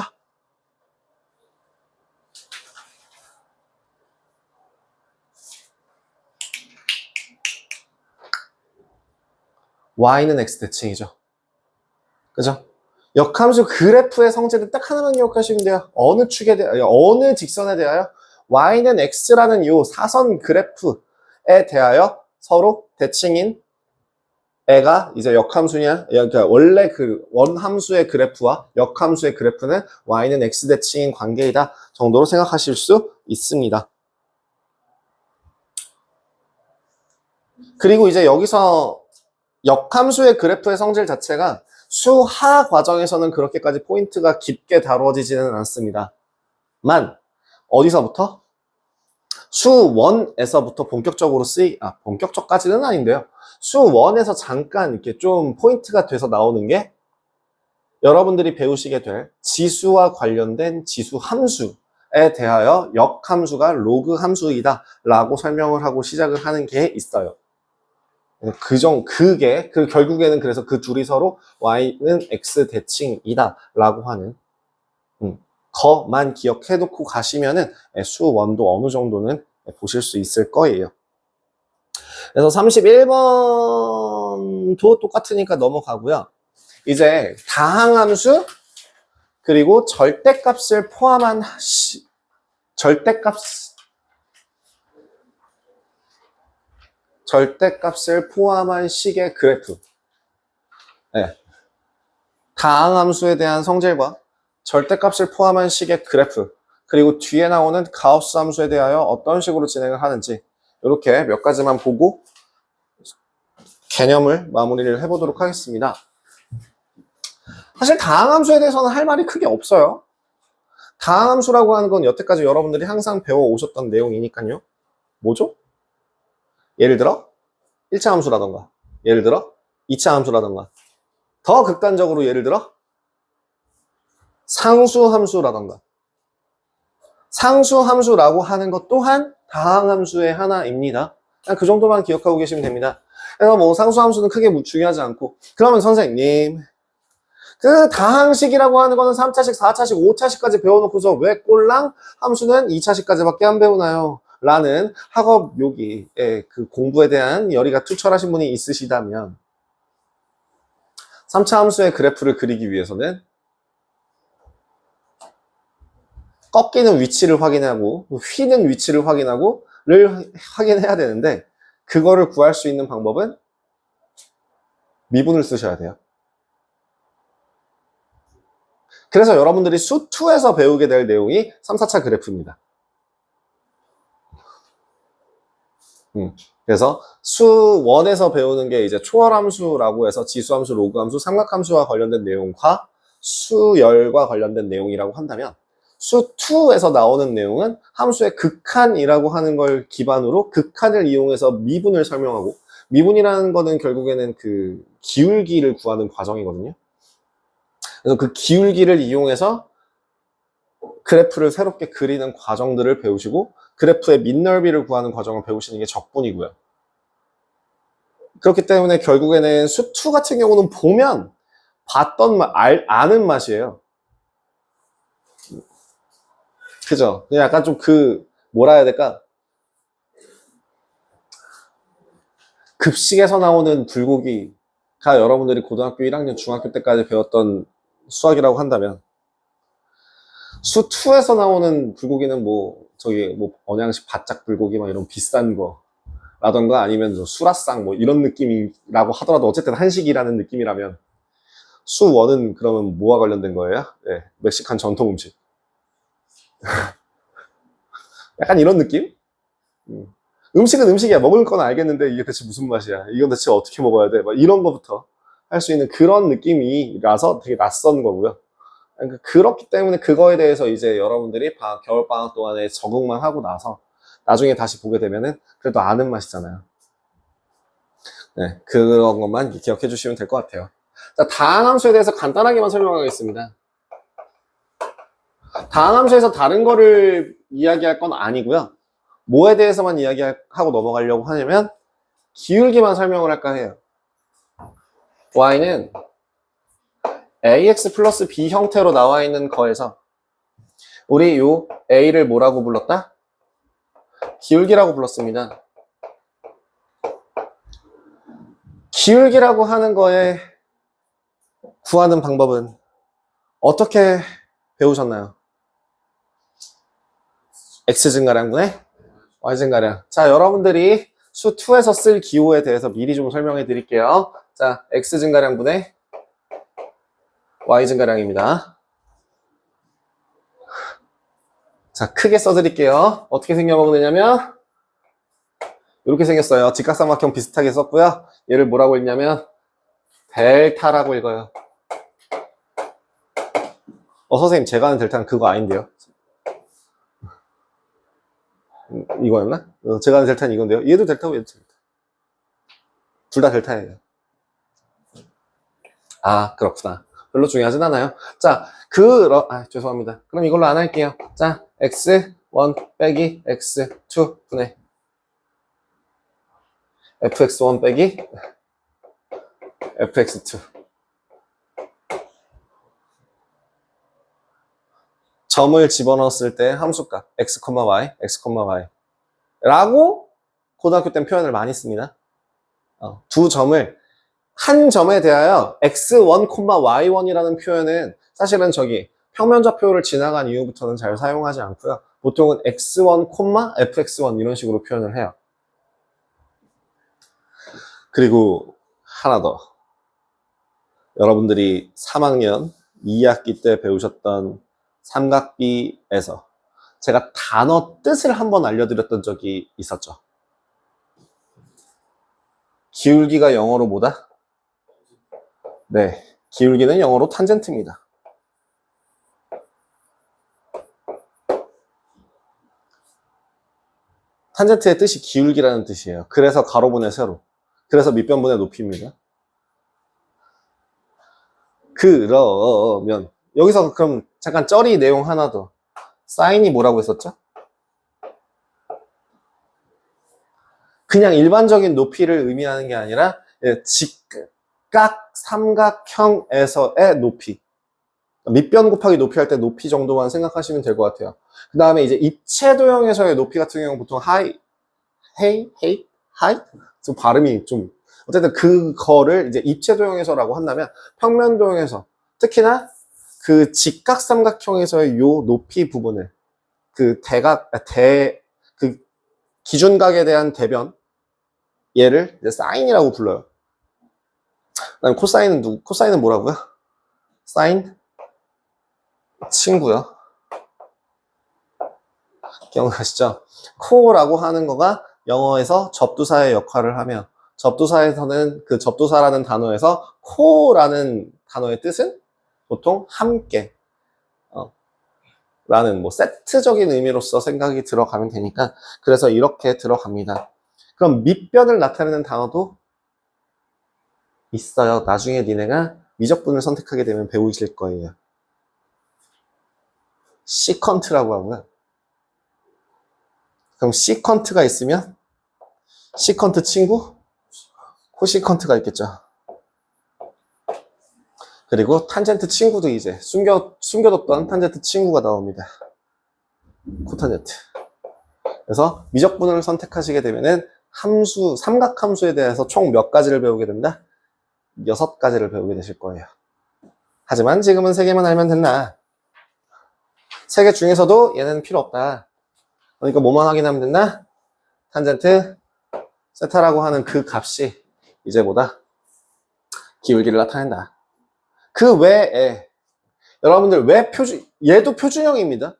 y는 x 대칭이죠. 그죠? 역함수 그래프의 성질은 딱 하나만 기억하시면 돼요. 어느 직선에 대하여 y는 x라는 요 사선 그래프에 대하여 서로 대칭인 애가 이제 역함수냐, 그러니까 원래 그 원함수의 그래프와 역함수의 그래프는 y는 x 대칭인 관계이다 정도로 생각하실 수 있습니다. 그리고 이제 여기서 역함수의 그래프의 성질 자체가 수하 과정에서는 그렇게까지 포인트가 깊게 다루어지지는 않습니다. 어디서부터? 수1에서부터 본격적으로 본격적까지는 아닌데요. 수1에서 잠깐 이렇게 좀 포인트가 돼서 나오는 게 여러분들이 배우시게 될 지수와 관련된 지수 함수에 대하여 역함수가 로그 함수이다 라고 설명을 하고 시작을 하는 게 있어요. 결국에는 그래서 그 둘이 서로 y는 x 대칭이다 라고 하는 거만 기억해 놓고 가시면은 수1도 어느 정도는 보실 수 있을 거예요. 그래서 31번도 똑같으니까 넘어가고요. 이제 다항함수 그리고 절대값을 포함한 절대값을 포함한 식의 그래프. 네. 다항함수에 대한 성질과 절대값을 포함한 식의 그래프, 그리고 뒤에 나오는 가우스 함수에 대하여 어떤 식으로 진행을 하는지 이렇게 몇 가지만 보고 개념을 마무리를 해보도록 하겠습니다. 사실 다항함수에 대해서는 할 말이 크게 없어요. 다항함수라고 하는 건 여태까지 여러분들이 항상 배워오셨던 내용이니까요. 뭐죠? 예를 들어 1차 함수라던가, 예를 들어 2차 함수라던가, 더 극단적으로 예를 들어 상수함수라던가. 상수함수라고 하는 것 또한 다항함수의 하나입니다. 그냥 그 정도만 기억하고 계시면 됩니다. 그래서 뭐 상수함수는 크게 중요하지 않고, 그러면 선생님 그 다항식이라고 하는 거는 3차식, 4차식, 5차식까지 배워놓고서 왜 꼴랑 함수는 2차식까지밖에 안 배우나요? 라는 학업 요기에 그 공부에 대한 열의가 투철하신 분이 있으시다면 3차 함수의 그래프를 그리기 위해서는 꺾이는 위치를 확인하고 휘는 위치를 확인하고를 확인해야 되는데, 그거를 구할 수 있는 방법은 미분을 쓰셔야 돼요. 그래서 여러분들이 수2에서 배우게 될 내용이 3, 4차 그래프입니다. 그래서 수1에서 배우는 게 이제 초월함수라고 해서 지수함수, 로그함수, 삼각함수와 관련된 내용과 수열과 관련된 내용이라고 한다면, 수2에서 나오는 내용은 함수의 극한이라고 하는 걸 기반으로 극한을 이용해서 미분을 설명하고, 미분이라는 거는 결국에는 그 기울기를 구하는 과정이거든요. 그래서 그 기울기를 이용해서 그래프를 새롭게 그리는 과정들을 배우시고, 그래프의 밑넓이를 구하는 과정을 배우시는 게 적분이고요. 그렇기 때문에 결국에는 수2 같은 경우는 보면 아는 맛이에요. 그죠? 그냥 약간 좀 뭐라 해야 될까? 급식에서 나오는 불고기가 여러분들이 고등학교 1학년, 중학교 때까지 배웠던 수학이라고 한다면 수 2에서 나오는 불고기는 뭐 저기 뭐 언양식 바짝 불고기 막 이런 비싼 거라던가 아니면 수라상 뭐 이런 느낌이라고 하더라도 어쨌든 한식이라는 느낌이라면 수 1은 그러면 뭐와 관련된 거예요? 네, 멕시칸 전통 음식. 약간 이런 느낌? 음식은 음식이야. 먹을 건 알겠는데 이게 대체 무슨 맛이야? 이건 대체 어떻게 먹어야 돼? 막 이런 거부터 할 수 있는 그런 느낌이라서 되게 낯선 거고요. 그러니까 그렇기 때문에 그거에 대해서 이제 여러분들이 겨울방학 동안에 적응만 하고 나서 나중에 다시 보게 되면은 그래도 아는 맛이잖아요. 네, 그런 것만 기억해 주시면 될 것 같아요. 자, 다항함수에 대해서 간단하게만 설명하겠습니다. 다항함수에서 다른 거를 이야기할 건 아니고요. 뭐에 대해서만 이야기하고 넘어가려고 하냐면 기울기만 설명을 할까 해요. y는 ax 플러스 b 형태로 나와 있는 거에서 우리 요 a를 뭐라고 불렀다? 기울기라고 불렀습니다. 기울기라고 하는 거에 구하는 방법은 어떻게 배우셨나요? x증가량분의 y증가량. 자, 여러분들이 수 2에서 쓸 기호에 대해서 미리 좀 설명해 드릴게요. 자, x증가량분의 y증가량입니다. 자, 크게 써드릴게요. 어떻게 생겨먹느냐면 이렇게 생겼어요. 직각삼각형 비슷하게 썼고요. 얘를 뭐라고 읽냐면 델타라고 읽어요. 선생님, 제가 아는 델타는 그거 아닌데요. 이거였나? 제가 아는 델타는 이건데요. 얘도 델타고 얘도 델타. 둘 다 델타예요. 아, 그렇구나. 별로 중요하진 않아요. 자, 죄송합니다. 그럼 이걸로 안 할게요. 자, x1 빼기 x2 분의 fx1 빼기 fx2. 점을 집어넣었을 때 함수값 x, y, x, y 라고 고등학교 때 표현을 많이 씁니다. 두 점을 한 점에 대하여 x1, y1이라는 표현은 사실은 저기 평면좌표를 지나간 이후부터는 잘 사용하지 않고요. 보통은 x1, fx1 이런 식으로 표현을 해요. 그리고 하나 더. 여러분들이 3학년 2학기 때 배우셨던 삼각비에서 제가 단어 뜻을 한번 알려드렸던 적이 있었죠. 기울기가 영어로 뭐다? 네, 기울기는 영어로 탄젠트입니다. 탄젠트의 뜻이 기울기라는 뜻이에요. 그래서 가로분의 세로. 그래서 밑변분의 높이입니다. 그러면 여기서 그럼 잠깐 쩌리 내용 하나 더. 사인이 뭐라고 했었죠? 그냥 일반적인 높이를 의미하는 게 아니라 직각 삼각형에서의 높이. 밑변 곱하기 높이 할 때 높이 정도만 생각하시면 될 것 같아요. 그 다음에 이제 입체도형에서의 높이 같은 경우는 보통 하이? 좀 발음이 좀 어쨌든 그거를 이제 입체도형에서라고 한다면 평면도형에서 특히나 그 직각삼각형에서의 요 높이 부분을 그 그 기준각에 대한 대변 얘를 이제 사인이라고 불러요. 그다음에 코사인은 뭐라고요? 사인 친구요. 기억나시죠? 코라고 하는 거가 영어에서 접두사의 역할을 하며 접두사에서는 그 접두사라는 단어에서 코라는 단어의 뜻은 보통 함께 라는 뭐 세트적인 의미로서 생각이 들어가면 되니까 그래서 이렇게 들어갑니다. 그럼 밑변을 나타내는 단어도 있어요. 나중에 니네가 미적분을 선택하게 되면 배우실 거예요. 시컨트라고 하고요. 그럼 시컨트가 있으면 시컨트 친구, 코시컨트가 있겠죠. 그리고 탄젠트 친구도 이제 숨겨뒀던 탄젠트 친구가 나옵니다. 코탄젠트. 그래서 미적분을 선택하시게 되면은 함수, 삼각함수에 대해서 총 몇 가지를 배우게 된다? 6가지를 배우게 되실 거예요. 하지만 지금은 3개만 알면 된다. 3개 중에서도 얘는 필요 없다. 그러니까 뭐만 확인하면 된다? 탄젠트 세타라고 하는 그 값이 이제 뭐다? 기울기를 나타낸다. 그 외에 여러분들 왜 얘도 표준형입니다.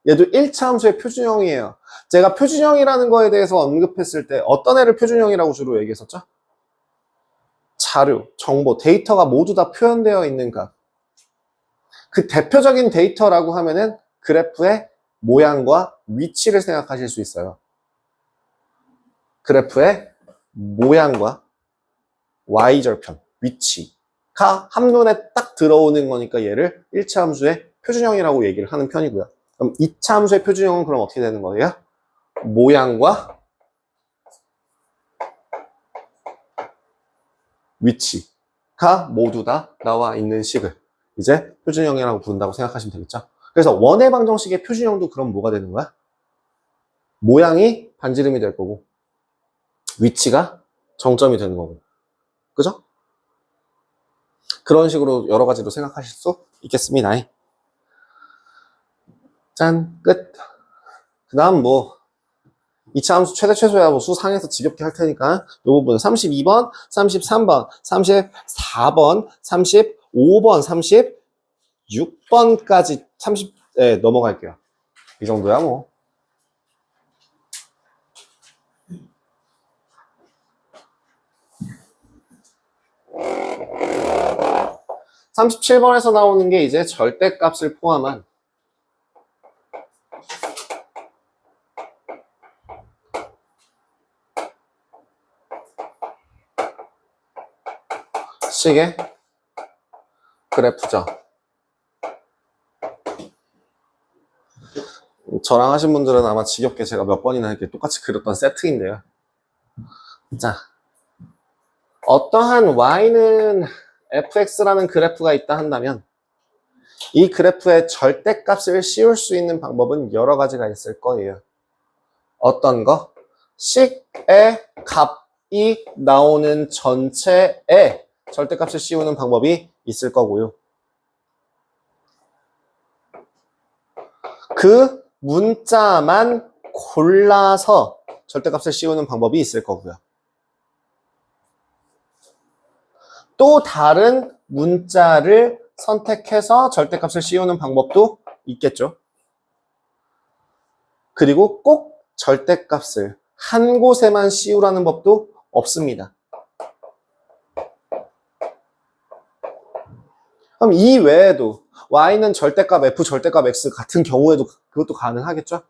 얘도 1차 함수의 표준형이에요. 제가 표준형이라는 거에 대해서 언급했을 때 어떤 애를 표준형이라고 주로 얘기했었죠? 자료, 정보, 데이터가 모두 다 표현되어 있는 값. 그 대표적인 데이터라고 하면은 그래프의 모양과 위치를 생각하실 수 있어요. 그래프의 모양과 y절편, 위치가 한눈에 딱 들어오는 거니까 얘를 1차 함수의 표준형이라고 얘기를 하는 편이고요. 그럼 2차 함수의 표준형은 그럼 어떻게 되는 거예요? 모양과 위치가 모두 다 나와 있는 식을 이제 표준형이라고 부른다고 생각하시면 되겠죠. 그래서 원의 방정식의 표준형도 그럼 뭐가 되는 거야? 모양이 반지름이 될 거고 위치가 정점이 되는 거고, 그죠? 그런 식으로 여러 가지로 생각하실 수 있겠습니다. 짠, 끝. 그 다음 뭐 2차 함수 최대 최소야 뭐 수상에서 지겹게 할 테니까 이 부분 32번, 33번, 34번, 35번, 36번까지 30에 넘어갈게요. 이 정도야 뭐. 37번에서 나오는 게 이제 절대값을 포함한 식의 그래프죠. 저랑 하신 분들은 아마 지겹게 제가 몇 번이나 이렇게 똑같이 그렸던 세트인데요. 자, 어떠한 y는 fx라는 그래프가 있다 한다면 이 그래프의 절대값을 씌울 수 있는 방법은 여러 가지가 있을 거예요. 어떤 거? 식의 값이 나오는 전체에 절대값을 씌우는 방법이 있을 거고요. 그 문자만 골라서 절대값을 씌우는 방법이 있을 거고요. 또 다른 문자를 선택해서 절대값을 씌우는 방법도 있겠죠. 그리고 꼭 절대값을 한 곳에만 씌우라는 법도 없습니다. 그럼 이 외에도 y는 절대값 f, 절대값 x 같은 경우에도 그것도 가능하겠죠?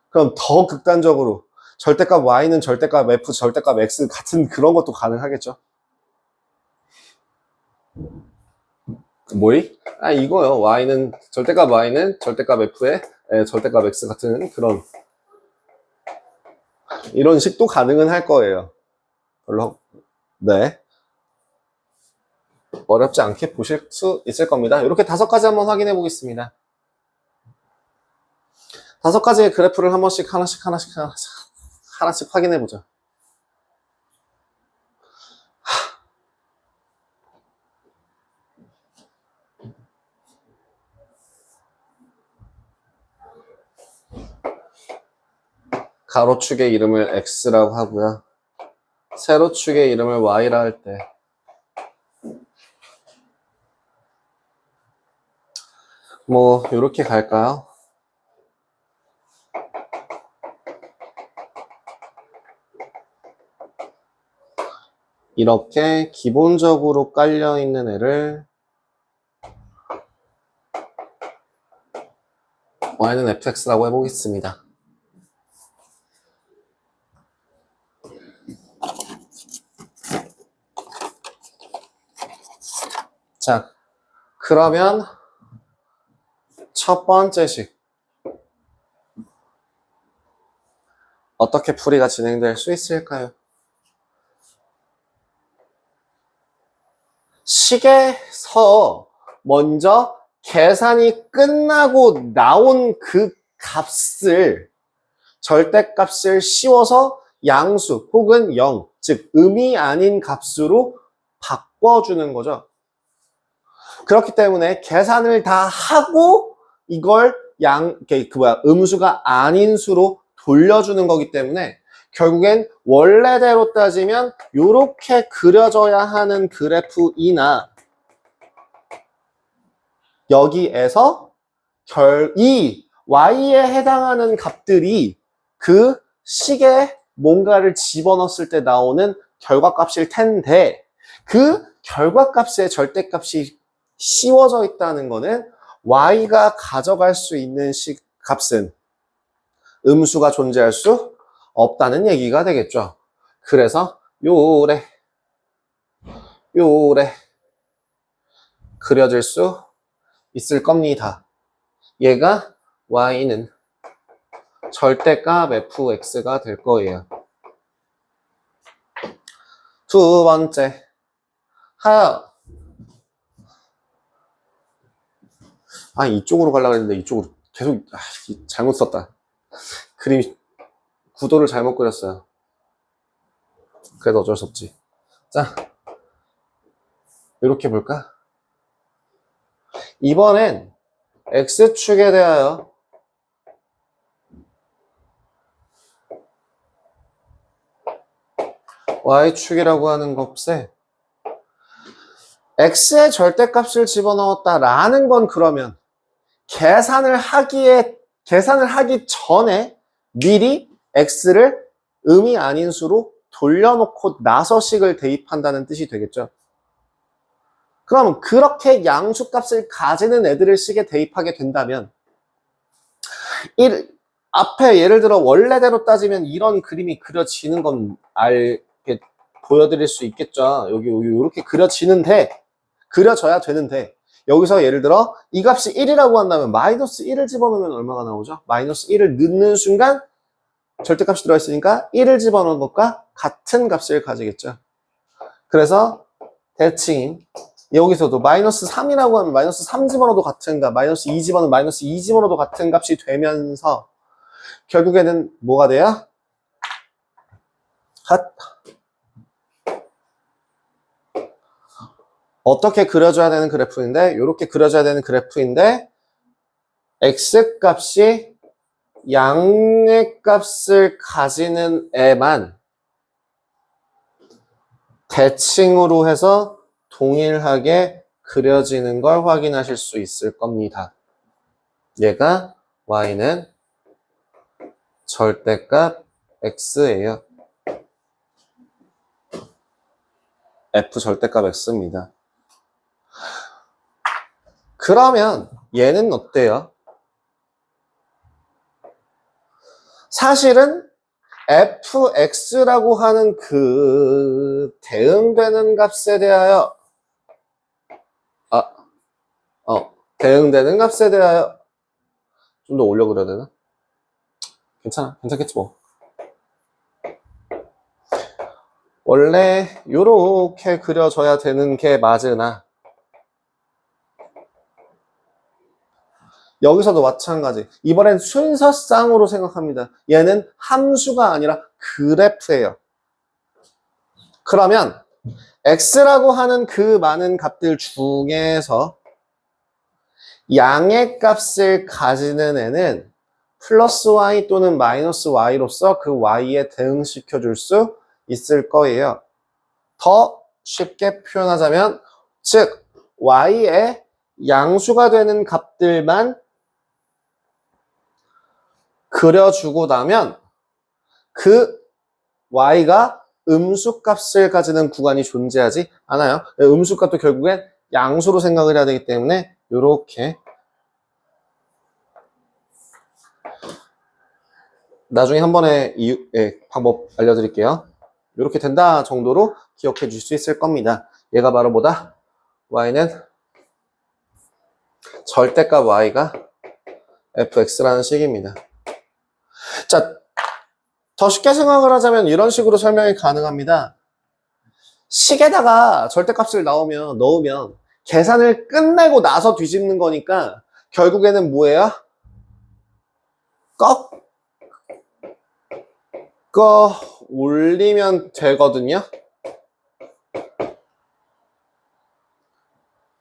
그럼 더 극단적으로 절대값 y는 절대값 f, 절대값 x 같은 그런 것도 가능하겠죠? 뭐이? 아, 이거요. 절대값 y는 절대값 f에 절대값 x 같은 그런 이런 식도 가능은 할 거예요. 별로 네, 어렵지 않게 보실 수 있을 겁니다. 이렇게 5가지 한번 확인해 보겠습니다. 5가지의 그래프를 한 번씩 하나씩 확인해 보죠. 가로축의 이름을 x라고 하고요. 세로축의 이름을 y라 할 때 뭐 이렇게 갈까요? 이렇게 기본적으로 깔려 있는 애를 y는 fx라고 해보겠습니다. 자, 그러면 첫 번째 식 어떻게 풀이가 진행될 수 있을까요? 식에서 먼저 계산이 끝나고 나온 그 값을 절대값을 씌워서 양수 혹은 0, 즉 의미 아닌 값으로 바꿔주는 거죠. 그렇기 때문에 계산을 다 하고 이걸 음수가 아닌 수로 돌려주는 거기 때문에 결국엔 원래대로 따지면 이렇게 그려져야 하는 그래프이나 여기에서 이 y에 해당하는 값들이 그 식에 뭔가를 집어넣었을 때 나오는 결과값일 텐데 그 결과값의 절대값이 씌워져 있다는 거는 y가 가져갈 수 있는 값은 음수가 존재할 수 없다는 얘기가 되겠죠. 그래서 요래 그려질 수 있을 겁니다. 얘가 y는 절대값 fx가 될 거예요. 두 번째, 하여. 이쪽으로 가려고 했는데 이쪽으로 계속 잘못 썼다. 그림 구도를 잘못 그렸어요. 그래도 어쩔 수 없지. 자, 이렇게 볼까? 이번엔 x축에 대하여 y축이라고 하는 값에 x의 절대값을 집어넣었다라는 건 그러면 계산을 하기 전에 미리 x를 의미 아닌 수로 돌려놓고 나서 식을 대입한다는 뜻이 되겠죠. 그럼 그렇게 양수값을 가지는 애들을 식에 대입하게 된다면 앞에 예를 들어 원래대로 따지면 이런 그림이 그려지는 건 보여드릴 수 있겠죠. 여기 이렇게 그려져야 되는데 여기서 예를 들어 이 값이 1이라고 한다면 마이너스 1을 집어넣으면 얼마가 나오죠? 마이너스 1을 넣는 순간 절대값이 들어있으니까 1을 집어넣은 것과 같은 값을 가지겠죠. 그래서 대칭인 여기서도 마이너스 3이라고 하면 마이너스 3 집어넣어도 같은 값, 마이너스 2 집어넣으면 마이너스 2 집어넣어도 같은 값이 되면서 결국에는 뭐가 돼요? 어떻게 그려줘야 되는 그래프인데 이렇게 그려줘야 되는 그래프인데 x값이 양의 값을 가지는 애만 대칭으로 해서 동일하게 그려지는 걸 확인하실 수 있을 겁니다. 얘가 y는 절대값 x예요. f 절대값 x입니다. 그러면 얘는 어때요? 사실은 fx라고 하는 그 대응되는 값에 대하여 대응되는 값에 대하여 좀 더 올려 그려야 되나? 괜찮겠지 뭐. 원래 요렇게 그려져야 되는 게 맞으나 여기서도 마찬가지. 이번엔 순서쌍으로 생각합니다. 얘는 함수가 아니라 그래프예요. 그러면 x라고 하는 그 많은 값들 중에서 양의 값을 가지는 애는 플러스 y 또는 마이너스 y로서 그 y에 대응시켜 줄 수 있을 거예요. 더 쉽게 표현하자면 즉 y의 양수가 되는 값들만 그려주고 나면 그 y가 음수값을 가지는 구간이 존재하지 않아요. 음수값도 결국엔 양수로 생각을 해야 되기 때문에 이렇게 나중에 한 번에 방법 알려드릴게요. 이렇게 된다 정도로 기억해 줄 수 있을 겁니다. 얘가 바로 뭐다? y는 절대값 y가 fx라는 식입니다. 자, 더 쉽게 생각을 하자면 이런 식으로 설명이 가능합니다. 식에다가 절대값을 넣으면 계산을 끝내고 나서 뒤집는 거니까 결국에는 뭐예요? 바꿔 올리면 되거든요.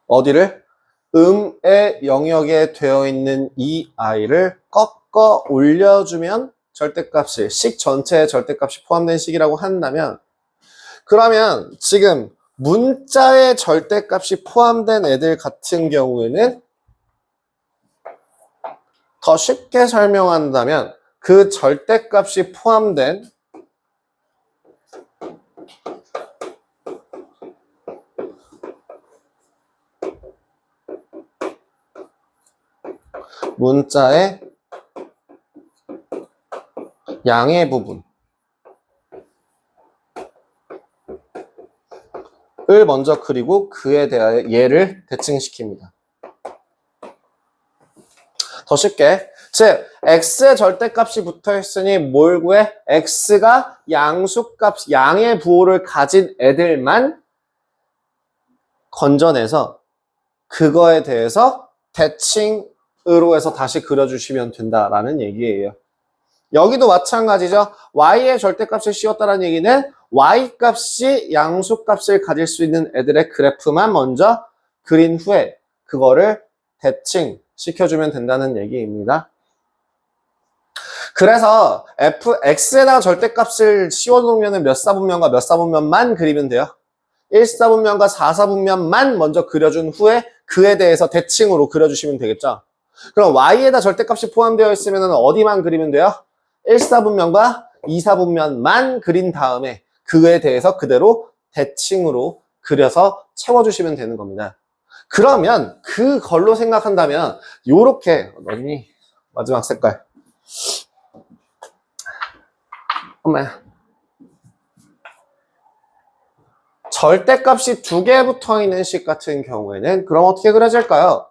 어디를? 음의 영역에 되어 있는 이 i를 꺾어 올려주면 절대값이, 식 전체에 절대값이 포함된 식이라고 한다면, 그러면 지금 문자에 절대값이 포함된 애들 같은 경우에는 더 쉽게 설명한다면 그 절대값이 포함된 문자의 양의 부분을 먼저 그리고 그에 대하여 얘를 대칭시킵니다. 더 쉽게, 즉 x의 절대값이 붙어있으니 뭘 구해? x가 양수값, 양의 부호를 가진 애들만 건져내서 그거에 대해서 대칭으로 해서 다시 그려주시면 된다라는 얘기예요. 여기도 마찬가지죠. y의 절대값을 씌웠다는 얘기는 y값이 양수값을 가질 수 있는 애들의 그래프만 먼저 그린 후에 그거를 대칭시켜주면 된다는 얘기입니다. 그래서 x에다가 절대값을 씌워놓으면 몇 사분면과 몇 사분면만 그리면 돼요. 1사분면과 4사분면만 먼저 그려준 후에 그에 대해서 대칭으로 그려주시면 되겠죠. 그럼 y에다 절대값이 포함되어 있으면 어디만 그리면 돼요? 1사분면과 2사분면만 그린 다음에 그에 대해서 그대로 대칭으로 그려서 채워주시면 되는 겁니다. 그러면 그걸로 생각한다면 요렇게 어디니? 마지막 색깔. 엄마야. 절대값이 두 개 붙어 있는 식 같은 경우에는 그럼 어떻게 그려질까요?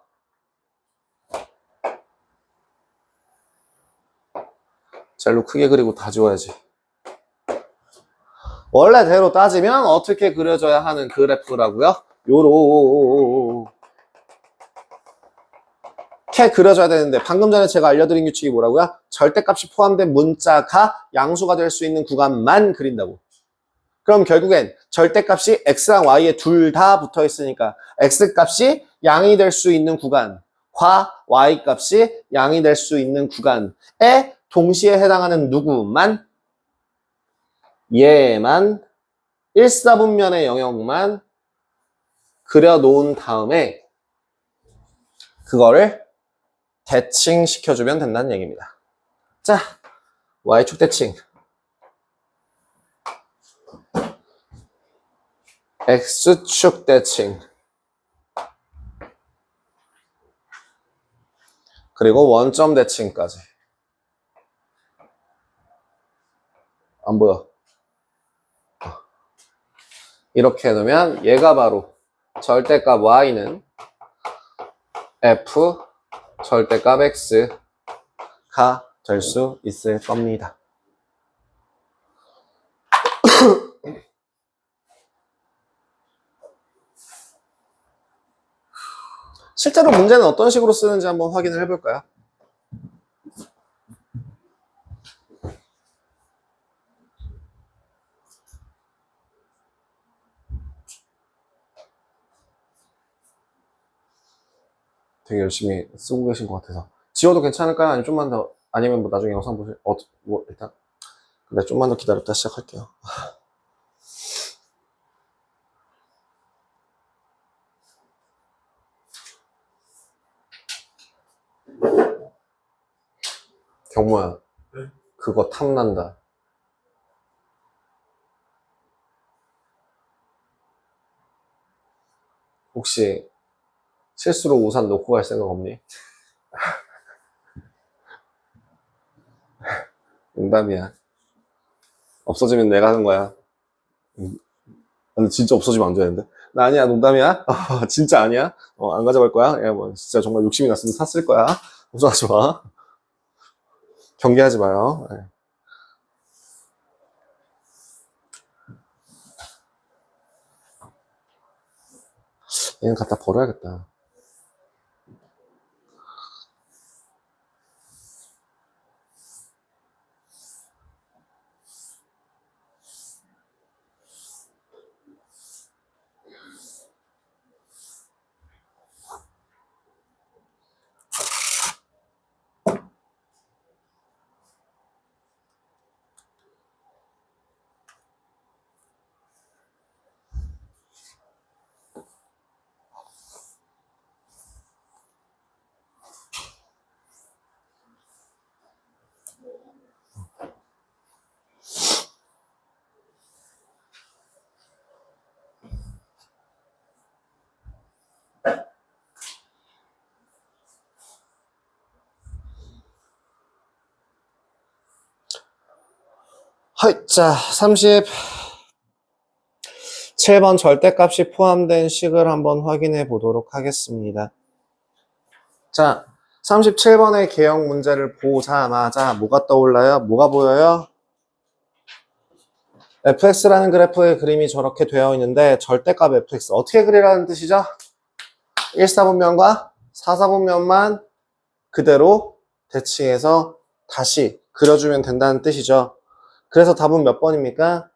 젤로 크게 그리고 다 지워야지. 원래대로 따지면 어떻게 그려져야 하는 그래프라고요? 요렇게 그려져야 되는데 방금 전에 제가 알려드린 규칙이 뭐라고요? 절대값이 포함된 문자가 양수가 될 수 있는 구간만 그린다고. 그럼 결국엔 절대값이 x랑 y에 둘 다 붙어 있으니까 x값이 양이 될 수 있는 구간과 y값이 양이 될 수 있는 구간에 동시에 해당하는 누구만? 얘만 1사분면의 영역만 그려놓은 다음에 그거를 대칭시켜주면 된다는 얘기입니다. 자, y축 대칭. x축 대칭. 그리고 원점 대칭까지. 안 보여. 이렇게 해놓으면 얘가 바로 절대값 y는 f 절대값 x가 될 수 있을 겁니다. 실제로 문제는 어떤 식으로 쓰는지 한번 확인을 해볼까요? 되게 열심히 쓰고 계신 것 같아서. 지워도 괜찮을까요? 아니면 좀만 더, 아니면 뭐 나중에 영상 보실, 뭐 일단. 근데 좀만 더 기다렸다 시작할게요. 경모야, 네? 그거 탐난다. 혹시 실수로 우산 놓고 갈 생각 없니? 농담이야. 없어지면 내가 하는 거야. 근데 진짜 없어지면 안 되는데. 나 아니야, 농담이야? 진짜 아니야? 안 가져갈 거야? 야, 뭐, 진짜 정말 욕심이 났으면 샀을 거야. 걱정하지 마. 경계하지 마요. 네. 얘는 갖다 버려야겠다. 자, 37번 절대값이 포함된 식을 한번 확인해 보도록 하겠습니다. 자, 37번의 개형 문제를 보자마자 뭐가 떠올라요? 뭐가 보여요? fx라는 그래프의 그림이 저렇게 되어 있는데 절대값 fx 어떻게 그리라는 뜻이죠? 1사분면과 4사분면만 그대로 대칭해서 다시 그려주면 된다는 뜻이죠. 그래서 답은 몇 번입니까?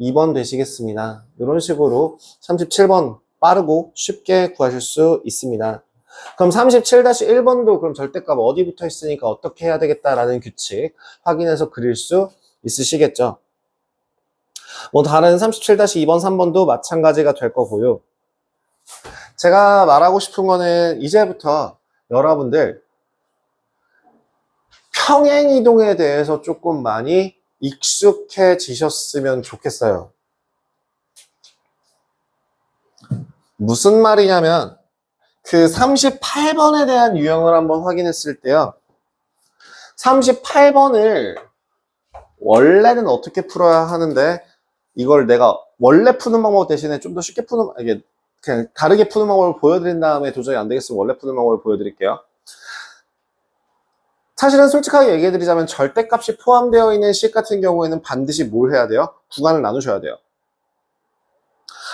2번 되시겠습니다. 이런 식으로 37번 빠르고 쉽게 구하실 수 있습니다. 그럼 37-1번도 그럼 절대값 어디 붙어 있으니까 어떻게 해야 되겠다라는 규칙 확인해서 그릴 수 있으시겠죠. 뭐 다른 37-2번, 3번도 마찬가지가 될 거고요. 제가 말하고 싶은 거는 이제부터 여러분들 평행이동에 대해서 조금 많이 익숙해지셨으면 좋겠어요. 무슨 말이냐면 그 38번에 대한 유형을 한번 확인했을 때요. 38번을 원래는 어떻게 풀어야 하는데 이걸 내가 원래 푸는 방법 대신에 좀 더 쉽게 푸는, 이게 그냥 다르게 푸는 방법을 보여드린 다음에 도저히 안 되겠으면 원래 푸는 방법을 보여드릴게요. 사실은 솔직하게 얘기해드리자면 절대값이 포함되어 있는 식 같은 경우에는 반드시 뭘 해야 돼요? 구간을 나누셔야 돼요.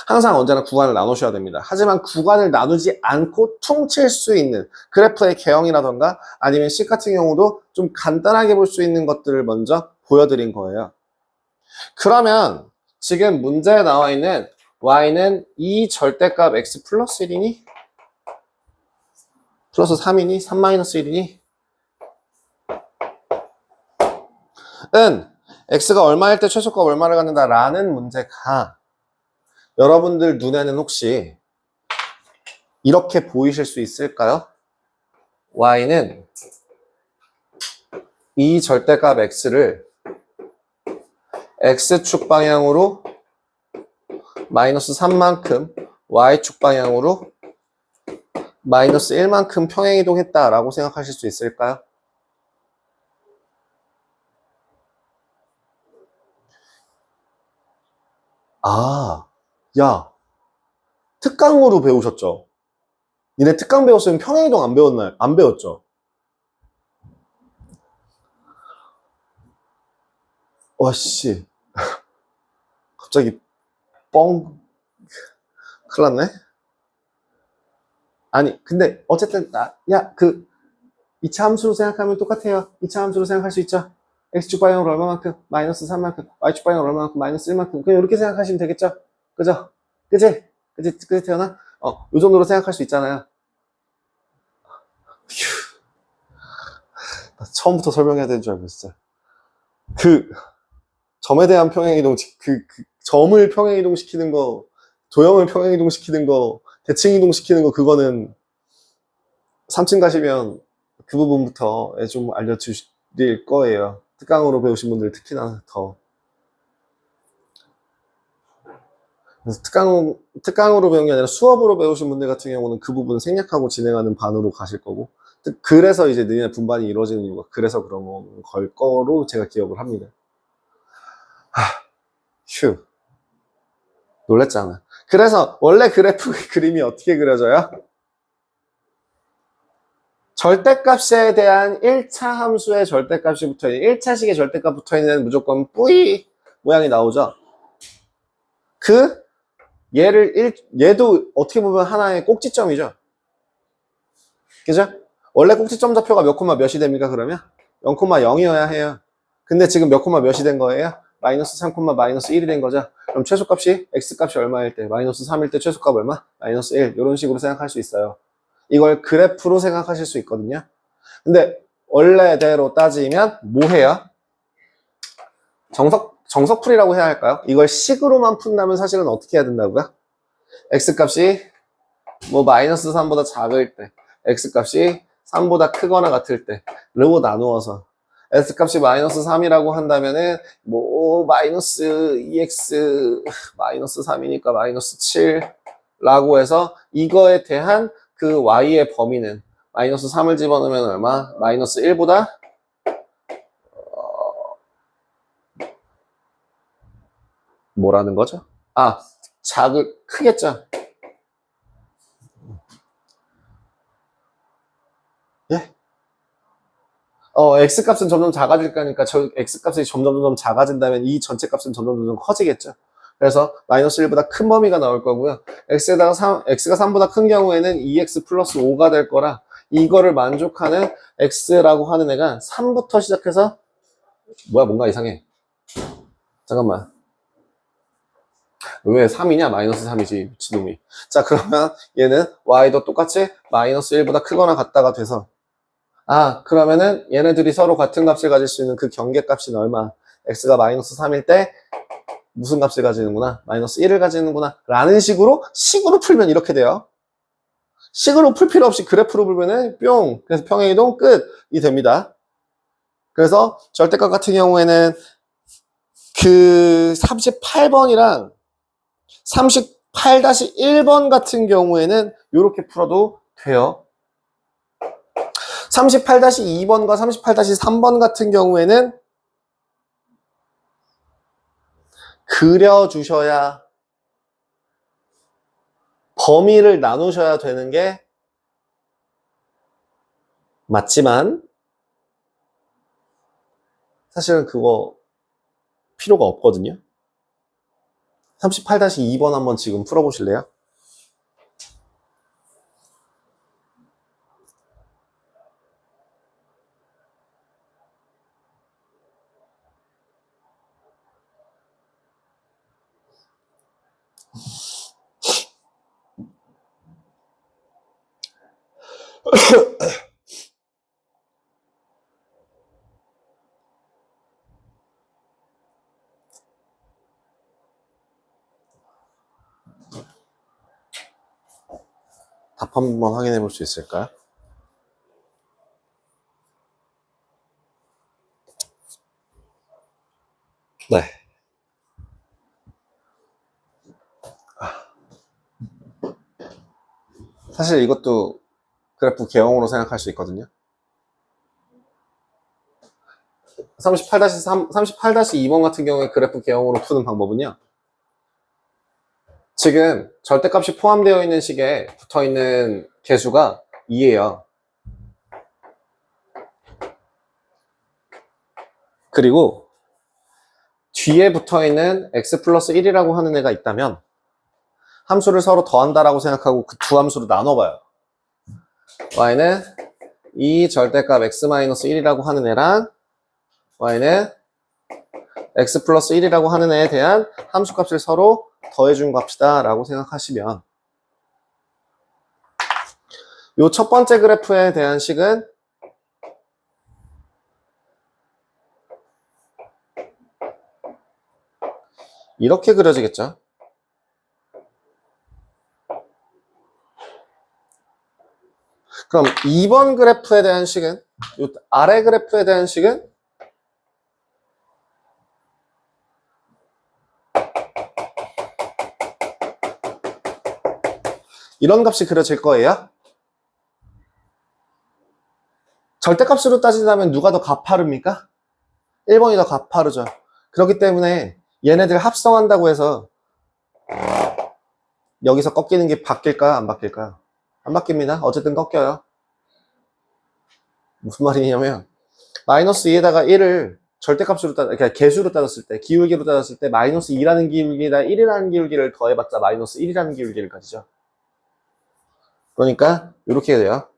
항상 언제나 구간을 나누셔야 됩니다. 하지만 구간을 나누지 않고 퉁칠 수 있는 그래프의 개형이라던가 아니면 식 같은 경우도 좀 간단하게 볼 수 있는 것들을 먼저 보여드린 거예요. 그러면 지금 문제에 나와 있는 y는 이 절대값 x 플러스 1이니? 플러스 3이니? 3 마이너스 1이니? 은 x가 얼마일 때 최소값 얼마를 갖는다 라는 문제가 여러분들 눈에는 혹시 이렇게 보이실 수 있을까요? y는 이 절대값 x를 x축 방향으로 마이너스 3만큼 y축 방향으로 마이너스 1만큼 평행이동했다라고 생각하실 수 있을까요? 아, 야, 특강으로 배우셨죠? 니네 특강 배웠으면 평행이동 안 배웠나요? 안 배웠죠? 와씨, 갑자기 뻥, 큰일 났네? 아니, 근데 어쨌든 그 2차 함수로 생각하면 똑같아요. 2차 함수로 생각할 수 있죠? x축 방향으로 얼마만큼? 마이너스 3만큼. y축 방향으로 얼마만큼? 마이너스 1만큼. 그냥 이렇게 생각하시면 되겠죠? 그죠? 그지 태어나? 요 정도로 생각할 수 있잖아요. 휴. 나 처음부터 설명해야 되는 줄 알고 진짜. 그 점에 대한 평행이동, 점을 평행이동시키는 거, 도형을 평행이동시키는 거, 대칭이동시키는 거, 그거는 3층 가시면 그 부분부터 좀 알려주실 거예요. 특강으로 배우신 분들 특히나 더. 그래서 특강으로 배운 게 아니라 수업으로 배우신 분들 같은 경우는 그 부분 생략하고 진행하는 반으로 가실 거고, 그래서 이제 너네 분반이 이루어지는 이유가 그래서 그런 걸 거로 제가 기억을 합니다. 휴. 놀랬잖아. 그래서 원래 그래프 그림이 어떻게 그려져요? 절대값에 대한 1차 함수의 절대값이 붙어있는 1차식의 절대값 붙어있는 무조건 뿌이 모양이 나오죠. 얘도 어떻게 보면 하나의 꼭지점이죠. 그죠? 원래 꼭지점 좌표가 몇 콤마 몇이 됩니까 그러면? 0,0이어야 해요. 근데 지금 몇 콤마 몇이 된 거예요? 마이너스 3, 마이너스 1이 된 거죠. 그럼 최소값이 x값이 얼마일 때? 마이너스 3일 때 최소값 얼마? 마이너스 1. 이런 식으로 생각할 수 있어요. 이걸 그래프로 생각하실 수 있거든요. 근데 원래대로 따지면 뭐 해요? 정석풀이라고 해야 할까요? 이걸 식으로만 푼다면 사실은 어떻게 해야 된다고요? x값이 뭐 마이너스 3보다 작을 때, x값이 3보다 크거나 같을 때로 나누어서 x값이 마이너스 3이라고 한다면은 뭐 마이너스 2x 마이너스 3이니까 마이너스 7라고 해서 이거에 대한 그 y의 범위는 마이너스 3을 집어넣으면 얼마? 마이너스 1보다 뭐라는 거죠? 아, 크겠죠? 예? x값은 점점 작아질 거니까 저 x값이 점점 작아진다면 이 전체 값은 점점 커지겠죠. 그래서 마이너스 1보다 큰 범위가 나올 거고요. x가 3보다 큰 경우에는 2x 플러스 5가 될 거라 이거를 만족하는 x라고 하는 애가 3부터 시작해서 뭔가 이상해. 잠깐만. 왜 3이냐? 마이너스 3이지 미친놈이. 자, 그러면 얘는 y도 똑같이 마이너스 1보다 크거나 같다가 돼서 그러면은 얘네들이 서로 같은 값을 가질 수 있는 그 경계값이 얼마? x가 마이너스 3일 때 무슨 값을 가지는구나? 마이너스 1을 가지는구나 라는 식으로 풀면 이렇게 돼요. 식으로 풀 필요 없이 그래프로 풀면은 뿅! 그래서 평행이동 끝이 됩니다. 그래서 절대값 같은 경우에는 그 38번이랑 38-1번 같은 경우에는 이렇게 풀어도 돼요. 38-2번과 38-3번 같은 경우에는 그려주셔야 범위를 나누셔야 되는 게 맞지만 사실은 그거 필요가 없거든요. 38-2번 한번 지금 풀어보실래요? 답 한번 확인해 볼 수 있을까요? 네. 사실 이것도 그래프 개형으로 생각할 수 있거든요. 38-2번 같은 경우에 그래프 개형으로 푸는 방법은요. 지금 절대값이 포함되어 있는 식에 붙어있는 개수가 2예요. 그리고 뒤에 붙어있는 x 플러스 1이라고 하는 애가 있다면 함수를 서로 더한다라고 생각하고 그 두 함수로 나눠봐요. y는 이 절대값 x-1이라고 하는 애랑 y는 x 플러스 1이라고 하는 애에 대한 함수값을 서로 더해준 값이다 라고 생각하시면 이 첫 번째 그래프에 대한 식은 이렇게 그려지겠죠. 그럼 2번 그래프에 대한 식은 이 아래 그래프에 대한 식은 이런 값이 그려질 거예요. 절대값으로 따진다면 누가 더 가파릅니까? 1번이 더 가파르죠. 그렇기 때문에 얘네들 합성한다고 해서 여기서 꺾이는 게 바뀔까요? 안 바뀔까요? 안 바뀝니다. 어쨌든 꺾여요. 무슨 말이냐면 마이너스 2에다가 1을 절대값으로 그러니까 개수로 따졌을 때, 기울기로 따졌을 때 마이너스 2라는 기울기나 1이라는 기울기를 더해봤자 마이너스 1이라는 기울기를 가지죠. 그러니까 이렇게 돼요.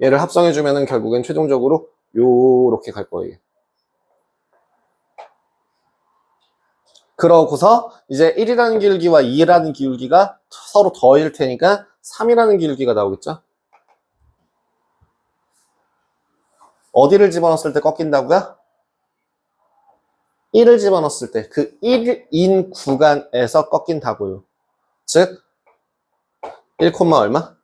얘를 합성해주면은 결국엔 최종적으로 요렇게 갈 거예요. 그러고서 이제 1이라는 기울기와 2라는 기울기가 서로 더해질 테니까 3이라는 기울기가 나오겠죠. 어디를 집어넣었을 때 꺾인다고요? 1을 집어넣었을 때 그 1인 구간에서 꺾인다고요. 즉 1, 얼마?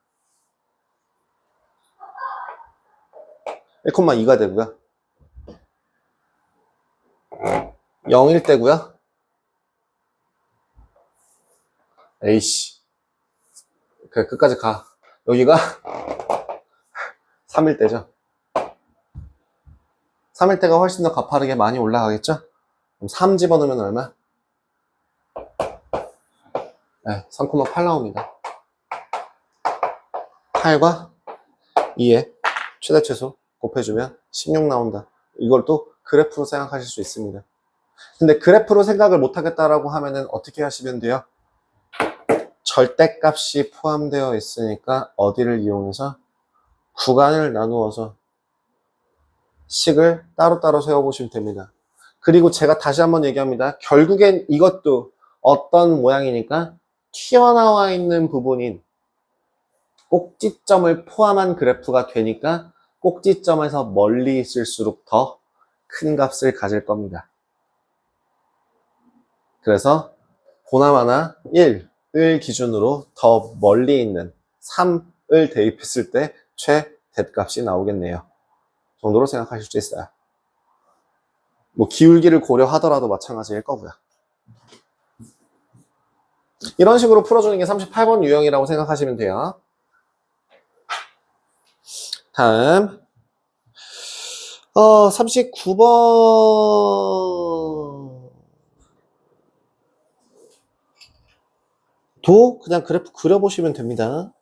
1,2가 되고요. 0일 때고요. 에이씨. 그래, 끝까지 가. 여기가 3일 때죠. 3일 때가 훨씬 더 가파르게 많이 올라가겠죠? 그럼 3 집어넣으면 얼마? 네, 3,8 나옵니다. 8과 2의 최대 최소 곱해주면 16 나온다. 이걸 또 그래프로 생각하실 수 있습니다. 근데 그래프로 생각을 못하겠다라고 하면은 어떻게 하시면 돼요? 절대값이 포함되어 있으니까 어디를 이용해서 구간을 나누어서 식을 따로따로 세워보시면 됩니다. 그리고 제가 다시 한번 얘기합니다. 결국엔 이것도 어떤 모양이니까 튀어나와 있는 부분인 꼭지점을 포함한 그래프가 되니까 꼭지점에서 멀리 있을수록 더 큰 값을 가질 겁니다. 그래서 보나마나 1을 기준으로 더 멀리 있는 3을 대입했을 때 최대값이 나오겠네요. 정도로 생각하실 수 있어요. 뭐 기울기를 고려하더라도 마찬가지일 거고요. 이런 식으로 풀어주는 게 38번 유형이라고 생각하시면 돼요. 다음 39번 도 그냥 그래프 그려보시면 됩니다.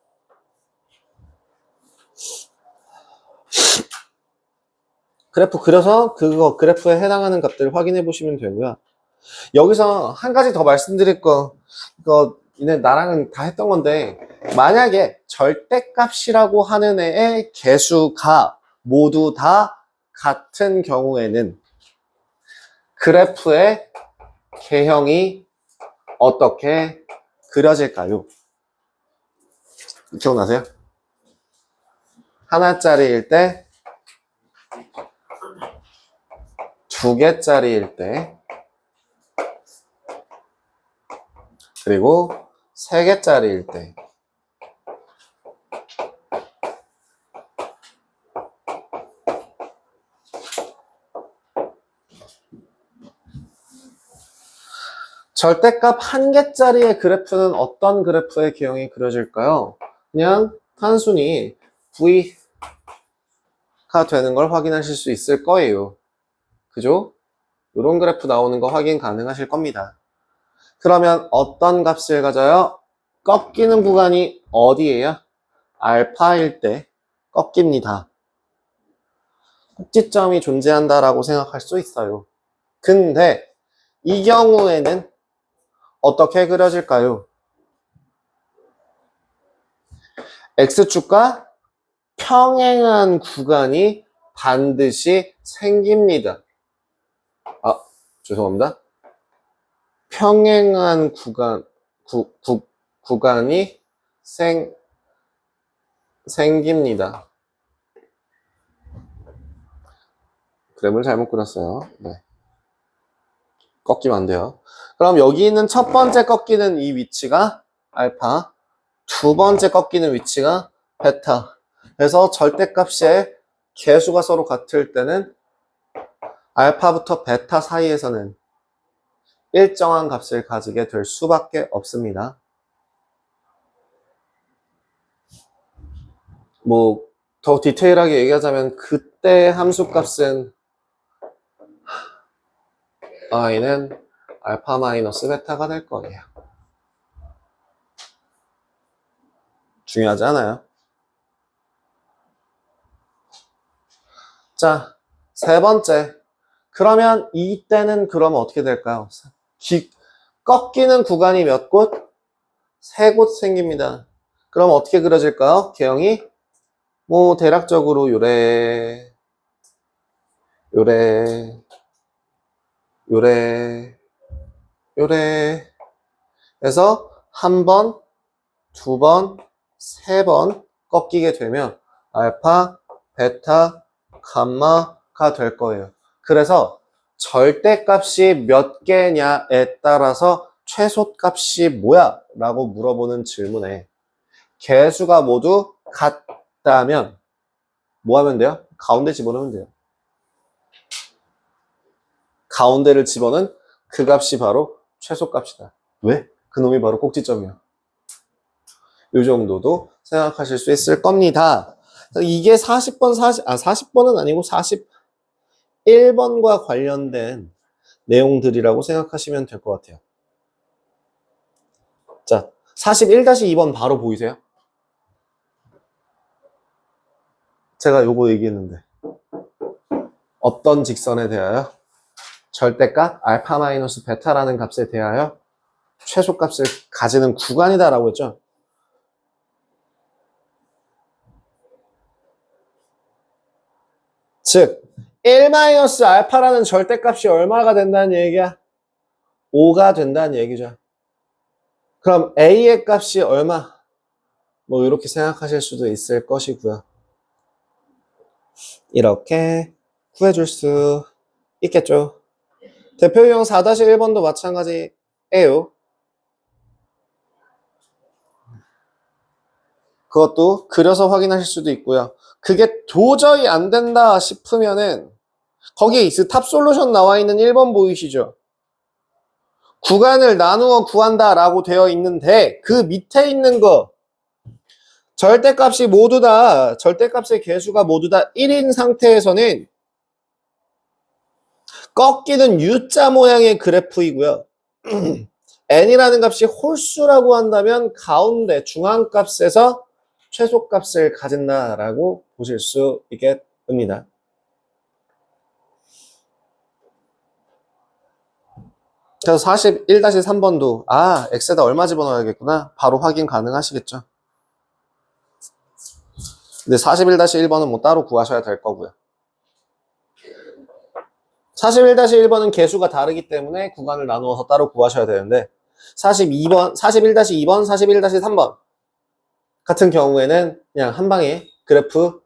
그래프 그려서 그거 그래프에 해당하는 값들을 확인해 보시면 되고요. 여기서 한 가지 더 말씀드릴 거, 이거 나랑은 다 했던 건데, 만약에 절대값이라고 하는 애의 개수가 모두 다 같은 경우에는 그래프의 개형이 어떻게 그려질까요? 기억나세요? 하나짜리일 때, 두 개짜리일 때, 그리고 세 개짜리일 때. 절대값 한 개짜리의 그래프는 어떤 그래프의 개형이 그려질까요? 그냥 단순히 V가 되는 걸 확인하실 수 있을 거예요. 그죠? 이런 그래프 나오는 거 확인 가능하실 겁니다. 그러면 어떤 값을 가져요? 꺾이는 구간이 어디예요? 알파일 때 꺾입니다. 꼭지점이 존재한다라고 생각할 수 있어요. 근데 이 경우에는 어떻게 그려질까요? X축과 평행한 구간이 반드시 생깁니다. 죄송합니다. 평행한 구간이 생깁니다. 그래프를 잘못 그렸어요. 네. 꺾이면 안 돼요. 그럼 여기 있는 첫 번째 꺾이는 이 위치가 알파, 두 번째 꺾이는 위치가 베타. 그래서 절대값의 개수가 서로 같을 때는 알파부터 베타 사이에서는 일정한 값을 가지게 될 수밖에 없습니다. 뭐 더 디테일하게 얘기하자면 그때 함수값은 i는 알파 마이너스 베타가 될 거예요. 중요하지 않아요? 자, 세 번째. 그러면 이때는 그러면 어떻게 될까요? 꺾이는 구간이 몇 곳? 세 곳 생깁니다. 그럼 어떻게 그려질까요? 개형이 뭐 대략적으로 요래 해서 한 번, 두 번, 세 번 꺾이게 되면 알파, 베타, 감마가 될 거예요. 그래서 절대값이 몇 개냐에 따라서 최소값이 뭐야? 라고 물어보는 질문에 개수가 모두 같다면 뭐 하면 돼요? 가운데 집어넣으면 돼요. 가운데를 집어넣은 그 값이 바로 최소값이다. 왜? 그놈이 바로 꼭지점이야. 이 정도도 생각하실 수 있을 겁니다. 이게 40번은 아니고 41번과 관련된 내용들이라고 생각하시면 될 것 같아요. 자, 41-2번 바로 보이세요? 제가 요거 얘기했는데 어떤 직선에 대하여 절대값 알파 마이너스 베타라는 값에 대하여 최소값을 가지는 구간이다라고 했죠. 즉 1-알파라는 절대값이 얼마가 된다는 얘기야? 5가 된다는 얘기죠. 그럼 A의 값이 얼마? 뭐 이렇게 생각하실 수도 있을 것이고요. 이렇게 구해줄 수 있겠죠. 대표 유형 4-1번도 마찬가지예요. 그것도 그려서 확인하실 수도 있고요. 그게 도저히 안 된다 싶으면은 거기에 탑 솔루션 나와 있는 1번 보이시죠? 구간을 나누어 구한다라고 되어 있는데 그 밑에 있는 거 절대값이 모두 다 절대값의 개수가 모두 다 1인 상태에서는 꺾이는 U자 모양의 그래프이고요. n이라는 값이 홀수라고 한다면 가운데 중앙값에서 최소값을 가진다라고 보실 수 있겠습니다. 그래서 41-3번도 x에다 얼마 집어넣어야겠구나 바로 확인 가능하시겠죠. 근데 41-1번은 뭐 따로 구하셔야 될 거고요. 41-1번은 개수가 다르기 때문에 구간을 나누어서 따로 구하셔야 되는데 41-2번, 41-3번 같은 경우에는 그냥 한 방에 그래프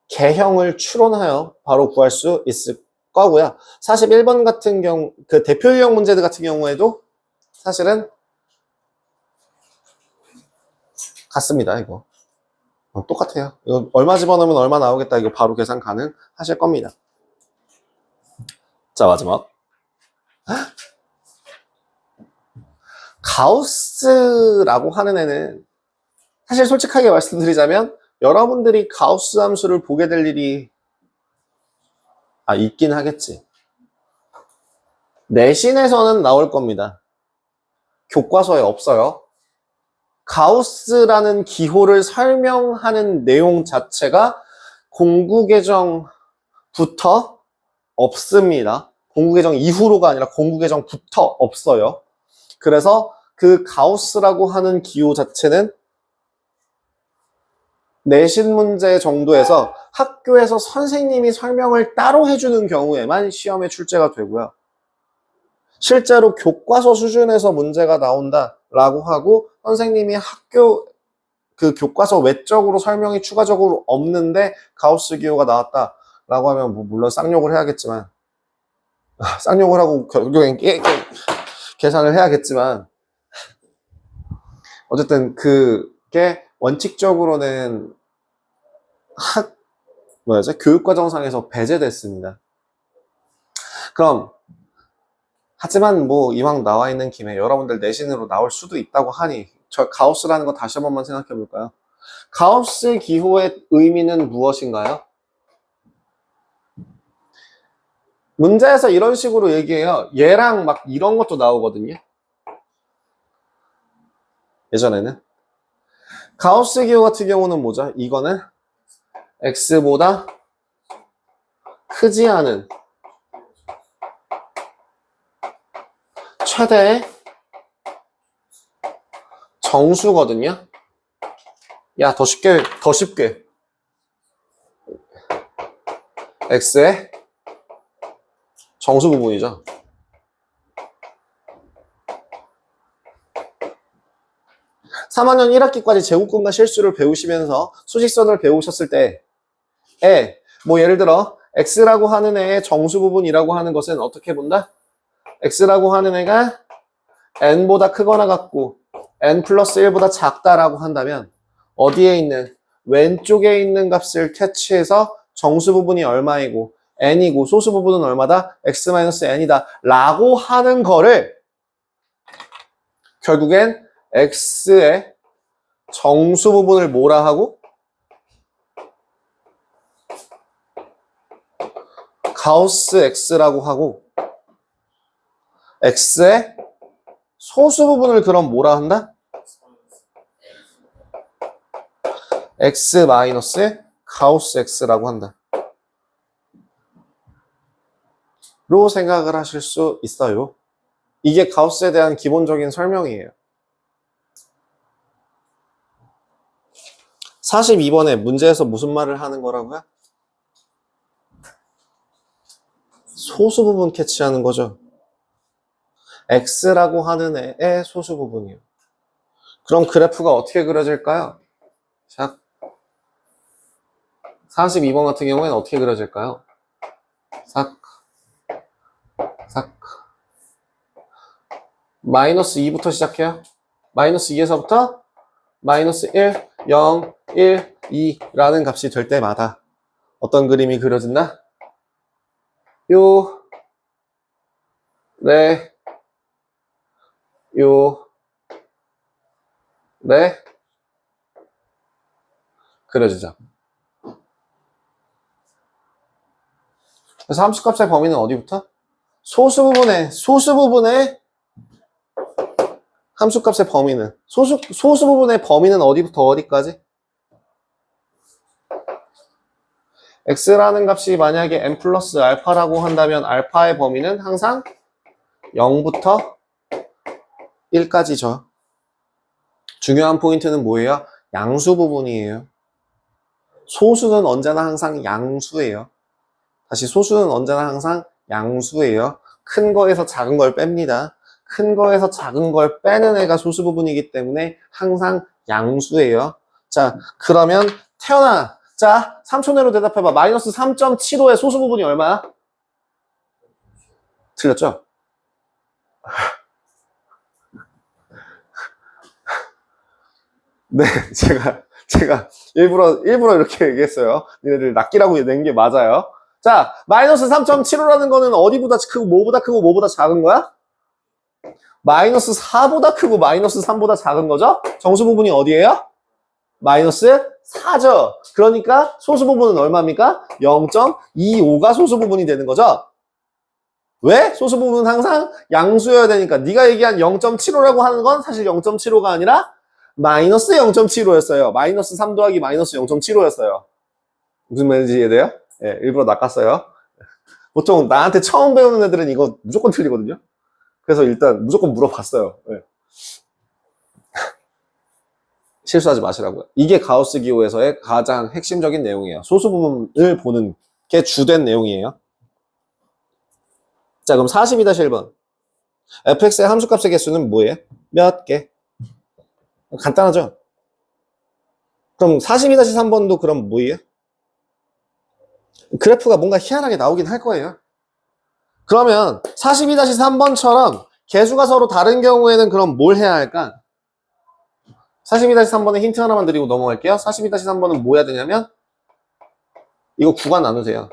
개형을 추론하여 바로 구할 수 있을 거고요. 41번 같은 경우, 그 대표 유형 문제들 같은 경우에도 사실은 같습니다, 이거. 똑같아요. 이거 얼마 집어넣으면 얼마 나오겠다, 이거 바로 계산 가능하실 겁니다. 자, 마지막. 가우스라고 하는 애는 사실 솔직하게 말씀드리자면 여러분들이 가우스 함수를 보게 될 일이 있긴 하겠지. 내신에서는 나올 겁니다. 교과서에 없어요. 가우스라는 기호를 설명하는 내용 자체가 공구개정부터 없습니다. 공구개정 이후로가 아니라 공구개정부터 없어요. 그래서 그 가우스라고 하는 기호 자체는 내신 문제 정도에서 학교에서 선생님이 설명을 따로 해주는 경우에만 시험에 출제가 되고요. 실제로 교과서 수준에서 문제가 나온다라고 하고 선생님이 학교 그 교과서 외적으로 설명이 추가적으로 없는데 가우스 기호가 나왔다라고 하면 뭐 물론 쌍욕을 해야겠지만 쌍욕을 하고 결국엔 계산을 해야겠지만 어쨌든 그게 원칙적으로는 교육과정상에서 배제됐습니다. 그럼 하지만 뭐 이왕 나와 있는 김에 여러분들 내신으로 나올 수도 있다고 하니 저 가우스라는 거 다시 한 번만 생각해 볼까요? 가우스 기호의 의미는 무엇인가요? 문제에서 이런 식으로 얘기해요. 얘랑 막 이런 것도 나오거든요. 예전에는 가우스 기호 같은 경우는 뭐죠? 이거는 x보다 크지 않은 최대의 정수거든요. 야, 더 쉽게 x의 정수 부분이죠. (3학년 1학기까지) 제곱근과 실수를 배우시면서 수직선을 배우셨을 때에 뭐 예를 들어 x라고 하는 애의 정수 부분이라고 하는 것은 어떻게 본다? x라고 하는 애가 n보다 크거나 같고 n 플러스 1보다 작다라고 한다면 어디에 있는 왼쪽에 있는 값을 캐치해서 정수 부분이 얼마이고 n이고 소수 부분은 얼마다? x-n이다 라고 하는 거를 결국엔 x의 정수 부분을 뭐라 하고? 가우스 x라고 하고 x의 소수 부분을 그럼 뭐라 한다? x 마이너스 가우스 x라고 한다. 로 생각을 하실 수 있어요. 이게 가우스에 대한 기본적인 설명이에요. 42번에 문제에서 무슨 말을 하는 거라고요? 소수 부분 캐치하는 거죠. x라고 하는 애의 소수 부분이요. 그럼 그래프가 어떻게 그려질까요? 자, 42번 같은 경우에는 어떻게 그려질까요? 삭, 삭. 마이너스 2부터 시작해요. 마이너스 2에서부터 마이너스 1, 0, 1, 2라는 값이 될 때마다 어떤 그림이 그려진다? 요, 네, 요, 네, 그려지죠. 그래서 함수값의 범위는 어디부터? 소수 부분의 함수값의 범위는 소수 부분의 범위는 어디부터 어디까지? x라는 값이 만약에 n 플러스 알파라고 한다면 알파의 범위는 항상 0부터 1까지죠. 중요한 포인트는 뭐예요? 양수 부분이에요. 소수는 언제나 항상 양수예요. 다시 소수는 언제나 항상 양수예요. 큰 거에서 작은 걸 뺍니다. 큰 거에서 작은 걸 빼는 애가 소수 부분이기 때문에 항상 양수예요. 자, 그러면 태연아, 자, 3초 내로 대답해봐. 마이너스 3.75의 소수 부분이 얼마야? 틀렸죠? 네, 제가 일부러 이렇게 얘기했어요. 니네들 낚이라고 낸 게 맞아요. 자, 마이너스 3.75라는 거는 어디보다 크고 뭐보다 크고 뭐보다 작은 거야? 마이너스 4보다 크고 마이너스 3보다 작은 거죠? 정수 부분이 어디예요? 마이너스 4죠. 그러니까 소수 부분은 얼마입니까? 0.25가 소수 부분이 되는 거죠. 왜? 소수 부분은 항상 양수여야 되니까. 네가 얘기한 0.75라고 하는 건 사실 0.75가 아니라 마이너스 0.75였어요. 마이너스 3 더하기 마이너스 0.75였어요. 무슨 말인지 이해돼요? 예, 일부러 낚았어요. 보통 나한테 처음 배우는 애들은 이거 무조건 틀리거든요. 그래서 일단 무조건 물어봤어요. 예. 실수하지 마시라고요. 이게 가우스 기호에서의 가장 핵심적인 내용이에요. 소수 부분을 보는 게 주된 내용이에요. 자, 그럼 42-1번. fx의 함수값의 개수는 뭐예요? 몇 개? 간단하죠? 그럼 42-3번도 그럼 뭐예요? 그래프가 뭔가 희한하게 나오긴 할 거예요. 그러면 42-3번처럼 개수가 서로 다른 경우에는 그럼 뭘 해야 할까? 42-3번에 힌트 하나만 드리고 넘어갈게요. 42-3번은 뭐 해야 되냐면 이거 구간 나누세요.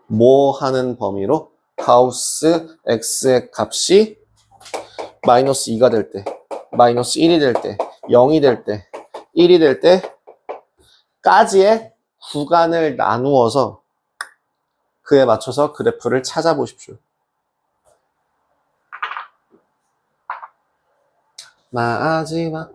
뭐 하는 범위로? 가우스 x의 값이 마이너스 2가 될 때, 마이너스 1이 될 때, 0이 될 때, 1이 될 때까지의 구간을 나누어서 그에 맞춰서 그래프를 찾아보십시오. 마지막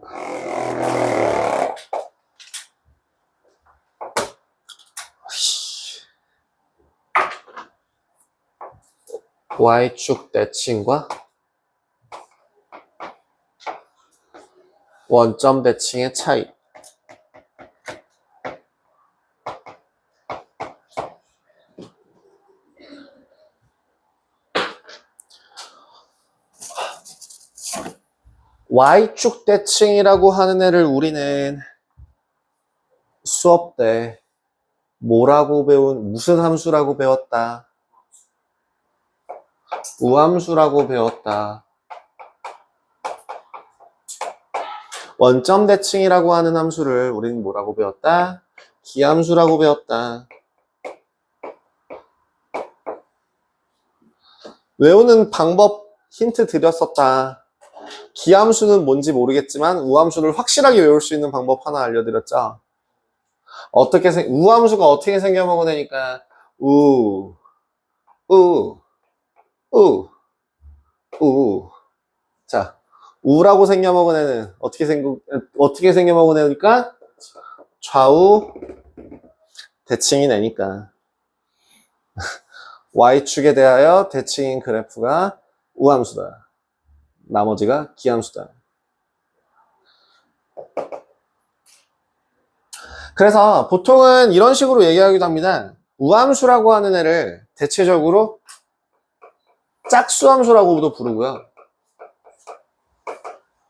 Y축 대칭과 원점 대칭의 차이. Y축 대칭이라고 하는 애를 우리는 수업 때 무슨 함수라고 배웠다? 우함수라고 배웠다. 원점 대칭이라고 하는 함수를 우리는 뭐라고 배웠다? 기함수라고 배웠다. 외우는 방법 힌트 드렸었다. 기함수는 뭔지 모르겠지만 우함수를 확실하게 외울 수 있는 방법 하나 알려드렸죠. 우함수가 어떻게 생겨먹으니까 우, 우, 우. 자, 우라고 생겨먹은 애는 어떻게 생겨먹은 애니까? 좌우 대칭인 애니까. Y축에 대하여 대칭인 그래프가 우함수다. 나머지가 기함수다. 그래서 보통은 이런 식으로 얘기하기도 합니다. 우함수라고 하는 애를 대체적으로 짝수함수라고도 부르고요.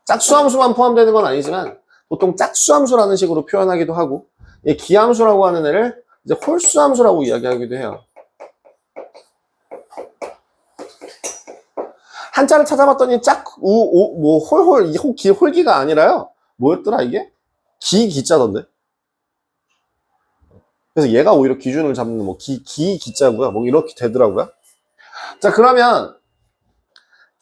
짝수함수만 포함되는 건 아니지만 보통 짝수함수라는 식으로 표현하기도 하고, 기함수라고 하는 애를 이제 홀수함수라고 이야기하기도 해요. 한자를 찾아봤더니 홀기가 아니라요. 뭐였더라 이게? 기자던데. 그래서 얘가 오히려 기준을 잡는 기자고요. 이렇게 되더라고요. 자, 그러면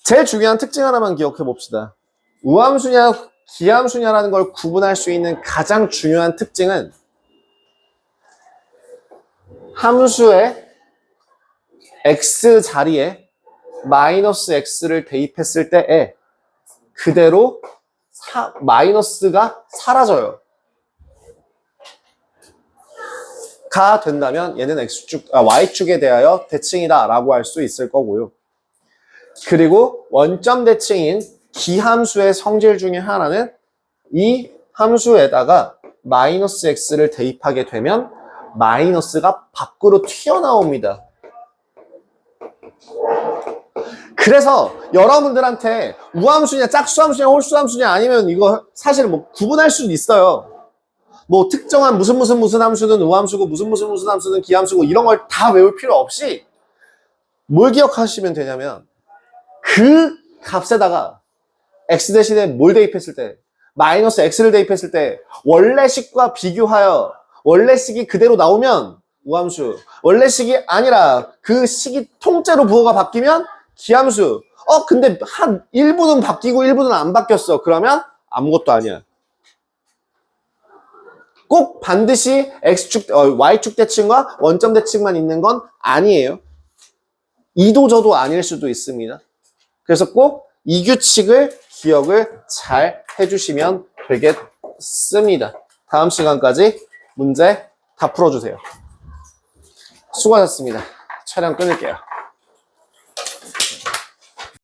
제일 중요한 특징 하나만 기억해 봅시다. 우함수냐 기함수냐라는 걸 구분할 수 있는 가장 중요한 특징은 함수의 x 자리에 마이너스 x를 대입했을 때에 그대로 마이너스가 사라져요. 가 된다면 얘는 y축에 대하여 대칭이다 라고 할 수 있을 거고요. 그리고 원점 대칭인 기함수의 성질 중에 하나는 이 함수에다가 마이너스 x를 대입하게 되면 마이너스가 밖으로 튀어나옵니다. 그래서 여러분들한테 우함수냐 짝수함수냐 홀수함수냐 아니면 이거 사실 구분할 수는 있어요. 특정한 무슨 함수는 우함수고 무슨 함수는 기함수고 이런 걸 다 외울 필요 없이 뭘 기억하시면 되냐면 그 값에다가 x 대신에 뭘 대입했을 때 마이너스 x를 대입했을 때 원래식과 비교하여 원래식이 그대로 나오면 우함수, 원래식이 아니라 그 식이 통째로 부호가 바뀌면 기함수. 근데 한 일부는 바뀌고 일부는 안 바뀌었어. 그러면 아무것도 아니야. 꼭 반드시 y축 대칭과 원점 대칭만 있는 건 아니에요. 이도 저도 아닐 수도 있습니다. 그래서 꼭 이 규칙을 기억을 잘 해주시면 되겠습니다. 다음 시간까지 문제 다 풀어주세요. 수고하셨습니다. 촬영 끊을게요.